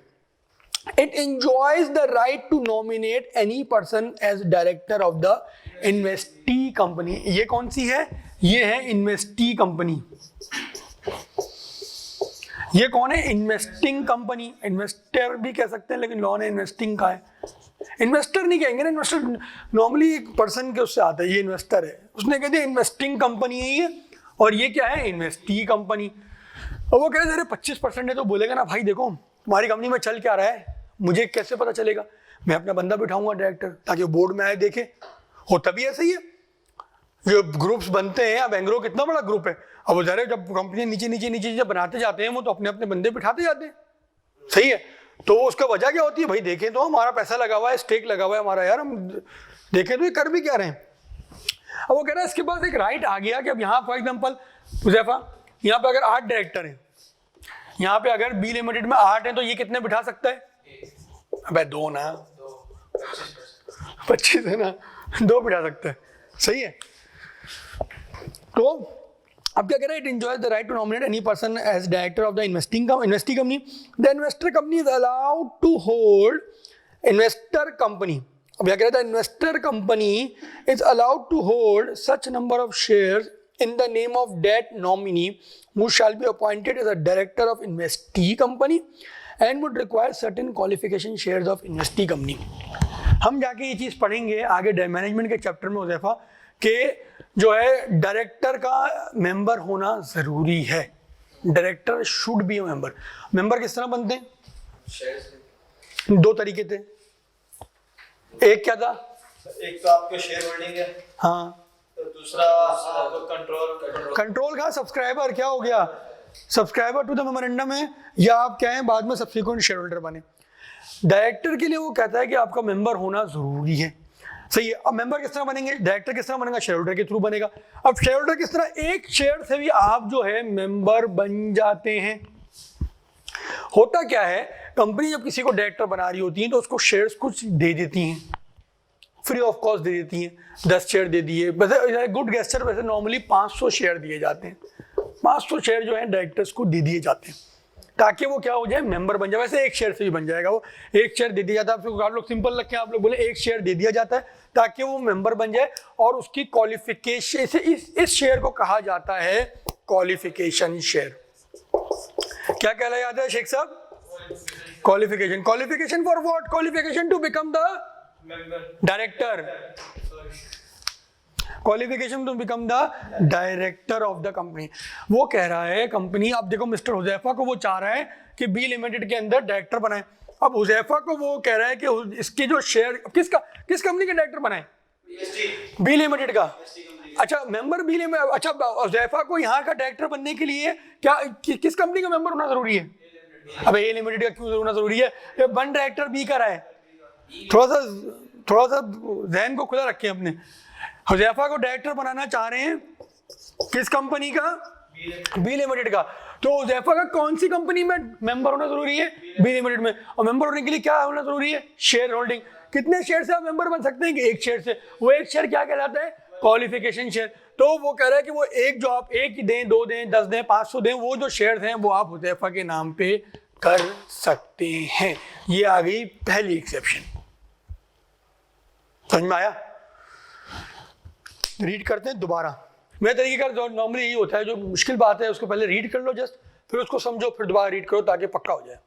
it enjoys the right to nominate any person as director of the investee company। ये कौन सी है? ये है इन्वेस्टी कंपनी। ये कौन है? Investing company. इन्वेस्टर भी कह सकते हैं, लेकिन लॉ ने इन्वेस्टिंग का है। इन्वेस्टर नहीं कहेंगे ना, इन्वेस्टर नॉर्मली एक पर्सन के उससे आता है, ये इन्वेस्टर है, उसने कह दिया इन्वेस्टिंग कंपनी है ये, और ये क्या है? Investee company. और वो कह रहे 25% है, तो बोलेगा ना भाई देखो तुम्हारी कंपनी में चल क्या रहा है, मुझे कैसे पता चलेगा? मैं अपना बंदा बिठाऊंगा डायरेक्टर, ताकि बोर्ड में आए देखे। हो तभी ऐसे ही है, जो ग्रुप्स बनते हैं। अब एंग्रो कितना बड़ा ग्रुप है, अब ज़रा जब कंपनी नीचे जब बनाते जाते हैं वो तो अपने अपने बंदे बिठाते जाते हैं, सही है। तो उसका वजह क्या होती है? भाई देखें तो हमारा पैसा लगा हुआ है, स्टेक लगा हुआ है हमारा, यार हम देखें तो ये कर भी क्या रहे हैं। अब वो कह रहा है इसके पास एक राइट आ गया कि अब यहाँ फॉर एग्जाम्पल हुज़ैफा, यहाँ पे अगर 8 डायरेक्टर हैं, यहाँ पे अगर बी लिमिटेड में 8 हैं, तो ये कितने बिठा सकता है? अबे 2 ना, 25 है ना, 2 बिठा सकता है, सही है। तो अब क्या कह रहा है, it enjoys the right to nominate any person as director of the investing company. The investor company is allowed to hold investor company. अब क्या कह रहा है, investor company is allowed to hold such number of shares in the name of that nominee who shall be appointed as a director of investee company and would require certain qualification shares of investee company. हम जाके ये चीज़ पढ़ेंगे आगे management के chapter में हुज़ैफा कि जो है डायरेक्टर का मेंबर होना ज़रूरी है. Director should be a member. Member किस तरह बनते हैं? दो तरीके थे. एक क्या था? एक तो आपके शेयर होल्डिंग है, हाँ. तो दूसरा कंट्रोल का सब्सक्राइबर क्या हो गया, सब्सक्राइबर टू द मेमोरेंडम है, या आप क्या हैं बाद में सब्सिक्वेंट शेयर होल्डर बने. डायरेक्टर के लिए वो कहता है कि आपका मेंबर होना जरूरी है. सही है. अब मेंबर किस तरह बनेंगे, डायरेक्टर किस तरह बनेगा, शेयर होल्डर के थ्रू बनेगा. अब शेयर होल्डर किस तरह, एक शेयर से भी आप जो है मेंबर बन जाते हैं. होता क्या है, कंपनी जब किसी को डायरेक्टर बना रही होती है तो उसको शेयर्स कुछ दे देती हैं, फ्री ऑफ कॉस्ट दे देती हैं. 10 शेयर दे दिए. वैसे गुड गेस्टर वैसे नॉर्मली 500 शेयर दिए जाते हैं. 500 शेयर जो है डायरेक्टर्स को दे दिए जाते हैं ताकि वो क्या हो जाए, मेंबर बन जाए. वैसे एक शेयर से भी बन जाएगा, वो एक शेयर दे दिया जाता है. आप लोग सिंपल रखें, आप लोग बोले एक शेयर दे दिया जाता है ताकि वो मेंबर बन जाए. और उसकी क्वालिफिकेशन से इस शेयर को कहा जाता है क्वालिफिकेशन शेयर. क्या कहलाया जाता है Sheikh Sahab? Qualification. Qualification for what? Qualification to become the director. Qualification to become the director of the company. वो कह रहा है कंपनी, आप देखो मिस्टर हुज़ैफा को वो चाह रहा है कि बी लिमिटेड के अंदर डायरेक्टर बनाए. अब हुज़ैफा को वो कह रहा है कि इसके जो शेयर किस कंपनी के डायरेक्टर बनाए? बी लिमिटेड का. अच्छा मेंबर बी लिमिटेड. अच्छा हुज़ैफा को यहाँ का डायरेक्टर बनने के लिए क्या किस कंपनी का मेंबर होना जरूरी है? अब ए लिमिटेड का क्यों होना जरूरी है? ये वन डायरेक्टर बी का रहा है. थोड़ा सा ज़हन को खुला रखें अपने. हुज़ैफा को डायरेक्टर बनाना चाह रहे हैं किस कंपनी का? बी लिमिटेड का. तो हुज़ैफा का कौन सी कंपनी में मेंबर होना जरूरी है? बी लिमिटेड में. और मेंबर होने के लिए क्या होना जरूरी है? Share holding. कितने शेयर से आप मेंबर बन सकते हैं? कि एक शेयर से. वो एक शेयर क्या कहलाता है? Qualification share. तो वो कह रहा है कि वो एक जो आप एक ही दें, 2 दें, 10 दें, 500 दें, वो जो शेयर हैं वो आप हुज़ैफा के नाम पे कर सकते हैं. ये आ गई पहली एक्सेप्शन. समझ में आया? रीड करते हैं दोबारा. मेरे तरीके का नॉर्मली यही होता है, जो मुश्किल बात है उसको पहले रीड कर लो जस्ट, फिर उसको समझो, फिर दोबारा रीड करो ताकि पक्का हो जाए.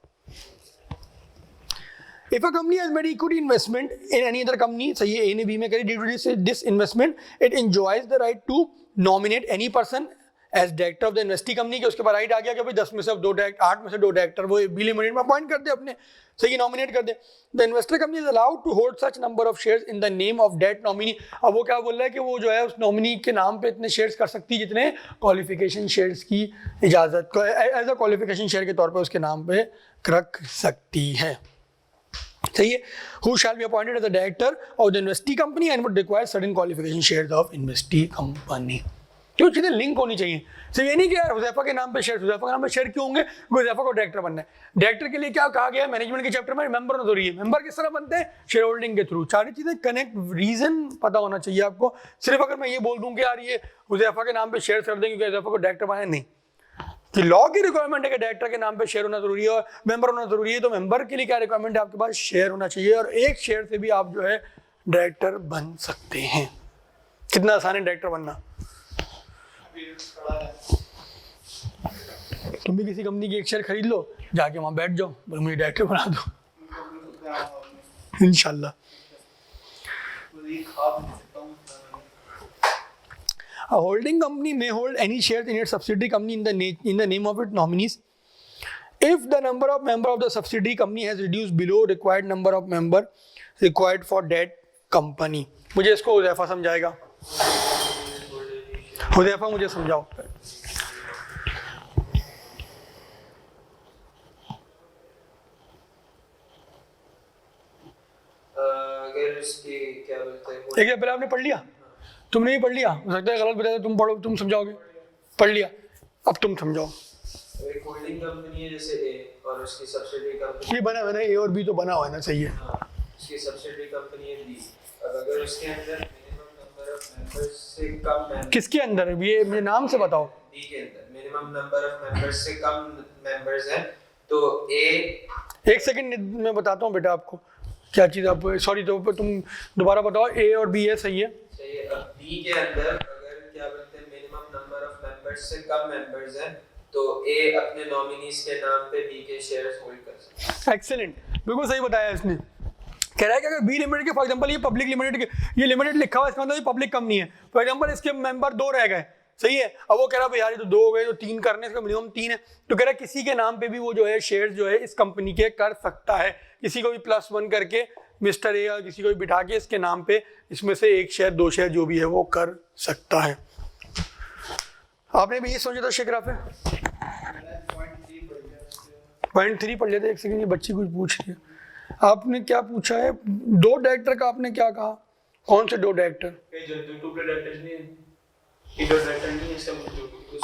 If a company has made equity investment in any other company, सही है, A ने B में करी, due to this investment, it enjoys the right to nominate any person as director of the investee company. कि उसके बाद right आ गया कि भाई 10 में से 2 डायरेक्टर, 8 में से 2 डायरेक्टर वो बी लिमिटेड में अपॉइंट कर दे अपने, सही नॉमिनेट कर दे. The investor company is allowed to hold such number of shares in the name of that nominee. अब वो क्या बोल रहा है कि वो जो है उस नॉमिनी के नाम पे इतने शेयर्स कर सकती है जितने क्वालिफिकेशन शेयर्स की इजाजत एज अ क्वालिफिकेशन शेयर के तौर पे उसके नाम पे रख सकती है. सही है. Who shall be appointed as the director of the investee company and would require certain qualification shares of investee company. क्यों चीजें लिंक होनी चाहिए. सिर्फ ये नहीं कि यार हुज़ैफा के नाम पे शेयर, हुज़ैफा के नाम पे शेयर क्यों होंगे? हुज़ैफा को डायरेक्टर बनना है. डायरेक्टर के लिए क्या कहा गया है मैनेजमेंट के चैप्टर में? मेंबर होना जरूरी है. मेंबर किस तरह बनते हैं? शेयर होल्डिंग के थ्रू. सारी चीजें कनेक्ट, रीजन पता होना चाहिए आपको. सिर्फ अगर मैं ये बोल दूं कि यार ये हुज़ैफा के नाम पे शेयर कर दें क्योंकि हुज़ैफा को डायरेक्टर बनाए, नहीं. कि लॉ की रिक्वायरमेंट है कि डायरेक्टर के नाम पे शेयर होना जरूरी है और मेंबर होना जरूरी है. तो मेंबर के लिए क्या रिक्वायरमेंट है? आपके पास शेयर होना चाहिए और एक शेयर से भी आप जो है डायरेक्टर बन सकते हैं. कितना आसान है डायरेक्टर बनना. तुम भी किसी कंपनी की एक शेयर खरीद लो, जाके वहां बैठ जाओ, बोलो मुझे डायरेक्टर बना दो, इंशाल्लाह. A holding company may hold any shares in its subsidiary company in the name of its nominees if the number of members of the subsidiary company has reduced below required number of members required for that company. मुझे इसको हुज़ैफा समझाएगा. हुज़ैफा मुझे समझाओ. अगर इसकी क्या बोलते हैं, एक पहले आपने पढ़ लिया, तुमने ही पढ़ लिया, हो सकता है गलत बताया, तुम पढ़ो, तुम समझाओगे. पढ़ लिया, अब तुम समझाओ. एक होल्डिंग कंपनी है जैसे ए और उसकी सब्सिडियरी कंपनी. ये बना हुआ है, ए और बी तो बना हुआ है ना. सही है. उसकी सब्सिडियरी कंपनी है बी. अब अगर उसके अंदर मिनिमम नंबर ऑफ मेंबर्स से कम मेंबर, किसके अंदर? ये मुझे नाम से बताओ. बी के अंदर मिनिमम नंबर ऑफ मेंबर्स से कम मेंबर्स हैं तो ए, एक सेकंड मैं बताता हूँ बेटा आपको क्या चीज़, आप सॉरी तो तुम दोबारा बताओ, ए और बी है, सही है। सही है। अब बी के अंदर अगर क्या बोलते हैं मिनिमम नंबर ऑफ मेंबर्स से कम मेंबर्स हैं तो ए अपने नॉमिनीज के नाम पे बी के शेयर्स होल्ड कर सकता है। एक्सीलेंट, बिल्कुल सही बताया इसने। कह रहा है कि अगर बी लिमिटेड के फॉर एग्जांपल ये पब्लिक लिमिटेड के, ये लिमिटेड लिखा हुआ है, इसका मतलब ये पब्लिक कंपनी है। फॉर एग्जांपल इसके मेंबर 2 रह गए, सही है। अब वो कह रहा है यार ये तो 2 हो गए, तो 3 करने, इसका मिनिमम 3 है। तो कह रहा है किसी के नाम पे भी वो जो है शेयर जो है इस कंपनी के कर सकता है, किसी को भी +1 करके मिस्टर ए या किसी को भी बिठा के इसके नाम पे इसमें से 1 शेयर 2 शेयर जो भी है वो कर सकता है। आपने भी ये सोचा था शेख राफे? पॉइंट 3 पढ़ लेते। एक सेकंड, ये बच्ची कुछ पूछ रही है। आपने क्या पूछा है? 2 डायरेक्टर का आपने क्या कहा? कौन से 2 डायरेक्टर?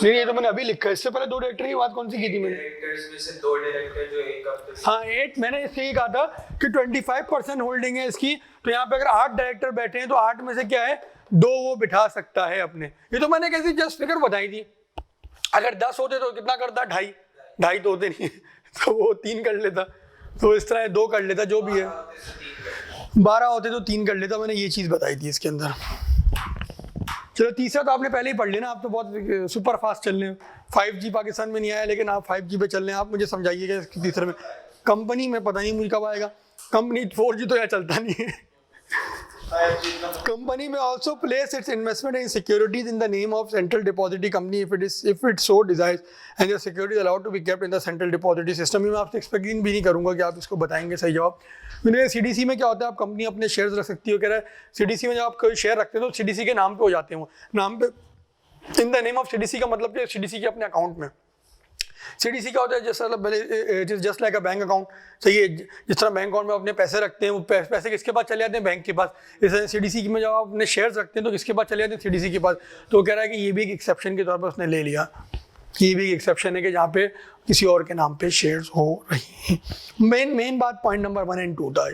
नहीं, ये तो मैंने अभी लिखा है। इससे पहले 2 डायरेक्टर की बात कौन सी की थी मैंने? डायरेक्टर्स में से 2 डायरेक्टर जो एक कंपनी, हाँ 8, मैंने इससे ये कहा था कि 25% होल्डिंग है इसकी, तो यहाँ पे अगर 8 डायरेक्टर बैठे हैं तो 8 में से क्या है 2 वो बिठा सकता है अपने। ये तो मैंने कैसी जस्ट फिगर बताई थी। अगर 10 होते तो कितना करता? 2.5 तो होते नहीं तो वो 3 कर लेता, तो इस तरह 2 कर लेता, जो भी है 12 होते तो 3 कर लेता। मैंने ये चीज़ बताई थी इसके अंदर। चलो तीसरा तो आपने पहले ही पढ़ लिया ना, आप तो बहुत सुपर फास्ट चल रहे हैं। 5G पाकिस्तान में नहीं आया, लेकिन आप 5G पे चल रहे हैं। आप मुझे समझाइएगा इसके तीसरे में। कंपनी में पता नहीं मुझे कब आएगा, कंपनी 4G तो यहाँ चलता नहीं है। Company may also place its investment in securities in the name of central depository company if it so desires, and the security is allowed to be kept in the central depository system। मैं आपसे expect भी नहीं करूंगा कि आप इसको बताएंगे सही जवाब। मैंने CDC में क्या होता है, आप कंपनी अपने शेयर्स रख सकती हो। कह रहा है CDC में जब आप कोई शेयर रखते हो तो CDC के नाम पे हो जाते हैं, वो नाम पे इन द नेम ऑफ CDC का मतलब कि CDC के अपने अकाउंट में। CDC क्या होता है, जैसे just like a bank account, सही है। जिस तरह बैंक अकाउंट में अपने पैसे रखते हैं, वो पैसे किसके पास चले जाते हैं? बैंक के पास। जैसे CDC में जब आप अपने शेयर्स रखते हैं तो किसके पास चले जाते हैं? CDC के पास। तो कह रहा है कि ये भी एक एक्सेप्शन के तौर पर उसने ले लिया, ये भी एक एक्सेप्शन है कि जहाँ पे किसी और के नाम पे शेयर्स हो रही हैं। मेन बात पॉइंट नंबर 1 and 2 था।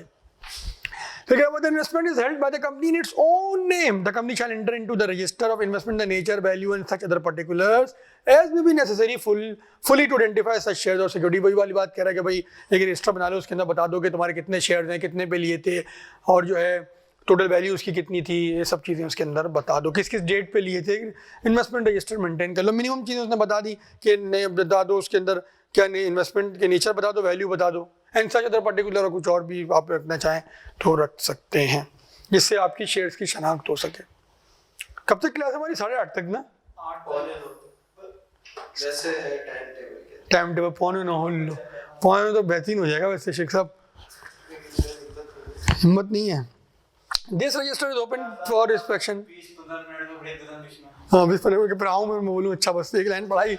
So, the investment is held by the company in its own name. The company shall enter into the register of investment the nature, value, and such other particulars as may be necessary fully to identify such shares or security। वही वाली बात कह रहा है कि भाई एक register बना लो, उसके अंदर बता दो कि तुम्हारे कितने शेयर्स हैं, कितने पे लिए थे, और जो है टोटल वैल्यू उसकी कितनी थी, ये सब चीज़ें उसके अंदर बता दो। किस किस डेट पे लिए थे, इन्वेस्टमेंट रजिस्टर मेंटेन कर लो। मिनिमम चीज़ें उसने बता दी कि बता दो उसके अंदर क्या इन्वेस्टमेंट के नेचर बता दो, वैल्यू बता दो, एंड सच अदर पर्टिकुलर, कुछ और भी आप रखना चाहें तो रख सकते हैं, जिससे आपकी शेयर्स की शनाख्त हो सके। कब तक क्लास हमारी? 8:30 तक ना? जैसे टाइम टेबल 8:45 पौने तो बेहतरीन हो जाएगा वैसे शेख साहब, हिम्मत नहीं है। This register is open for inspection. हाँ 15 मिनट के पर आऊँ मैं बोलूँ अच्छा बस एक लाइन पढ़ाई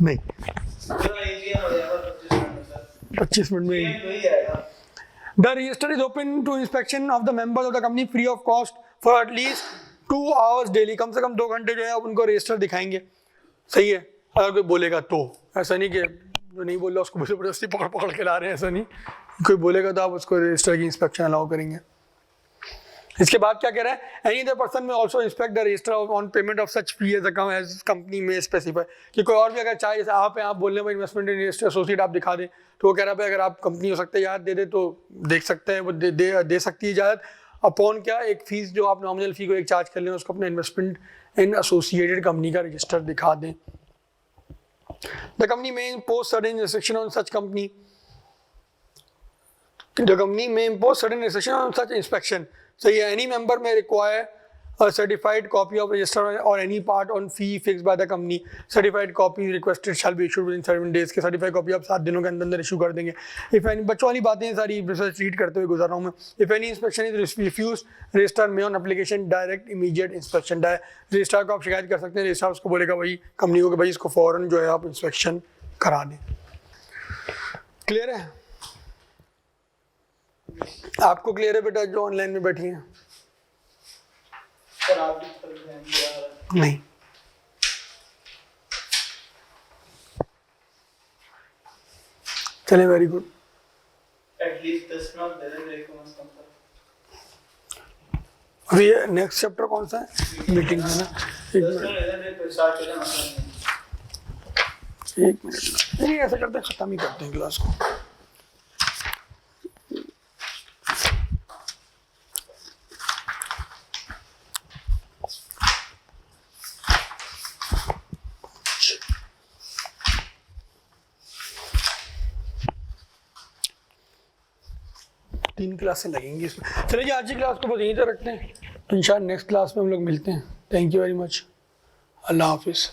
नहीं 25 मिनट में। The register is open to inspection of the members of the company free of cost for at least 2 hours daily। कम से कम 2 घंटे जो है आप उनको रजिस्टर दिखाएंगे, सही है। अगर कोई बोलेगा तो, ऐसा नहीं कि जो नहीं बोल रहा उसको जबरदस्ती पकड़ के ला रहे हैं, ऐसा नहीं। कोई बोलेगा तो आप उसको रजिस्टर की इंस्पेक्शन अलाउ करेंगे। इसके बाद क्या कह रहा है, एनी अदर पर्सन में also inspect the register on payment of such fee as company में स्पेसिफाई। कि कोई और भी अगर चाहे, जैसे आप हैं, आप बोल रहे हैं इन्वेस्टमेंट रजिस्टर एसोसिएट आप दिखा दें, तो वो कह रहा है अगर आप कंपनी हो सकता है इजाज़त दे दे तो देख सकते हैं, वो दे सकती है इजाज़त। अपॉन क्या, एक फीस जो आप नॉमिनल फी को एक चार्ज कर लें, उसको अपने इन्वेस्टमेंट इन एसोसिएटेड कंपनी का रजिस्टर दिखा दें। The company may impose certain restriction on such company, the company may impose certain restriction on such inspection, सही है। Any member may require a certified copy of register or any part on fee fixed by the company। certified copy requested shall be issued within 7 days। के certified copy आप 7 दिनों के अंदर issue कर देंगे। if any, बच्चों वाली बातें सारी रिसर्च रीड करते हुए गुजर रहा हूँ मैं। if any inspection is refused, registrar may on application direct immediate inspection। Registrar को आप शिकायत कर सकते हैं, रजिस्ट्रार उसको बोलेगा भाई कंपनी को कि भाई इसको फौरन जो है आप इंस्पेक्शन करा दें। क्लियर है? आपको क्लियर है बेटा जो ऑनलाइन में बैठी हैं? नहीं, चले वेरी गुड। अभी नेक्स्ट चैप्टर कौन सा है? मीटिंग है ना, 10 मिनट इधर फिर स्टार्ट कर देना, मसला नहीं। 1 मिनट नहीं, ऐसा करते हैं ख़त्म ही करते हैं क्लास को। तीन क्लासें लगेंगी इसमें। चलिए आज की क्लास को बस यहीं तक रखते हैं, इंशाल्लाह नेक्स्ट क्लास में हम लोग मिलते हैं। थैंक यू वेरी मच, अल्लाह हाफिज़।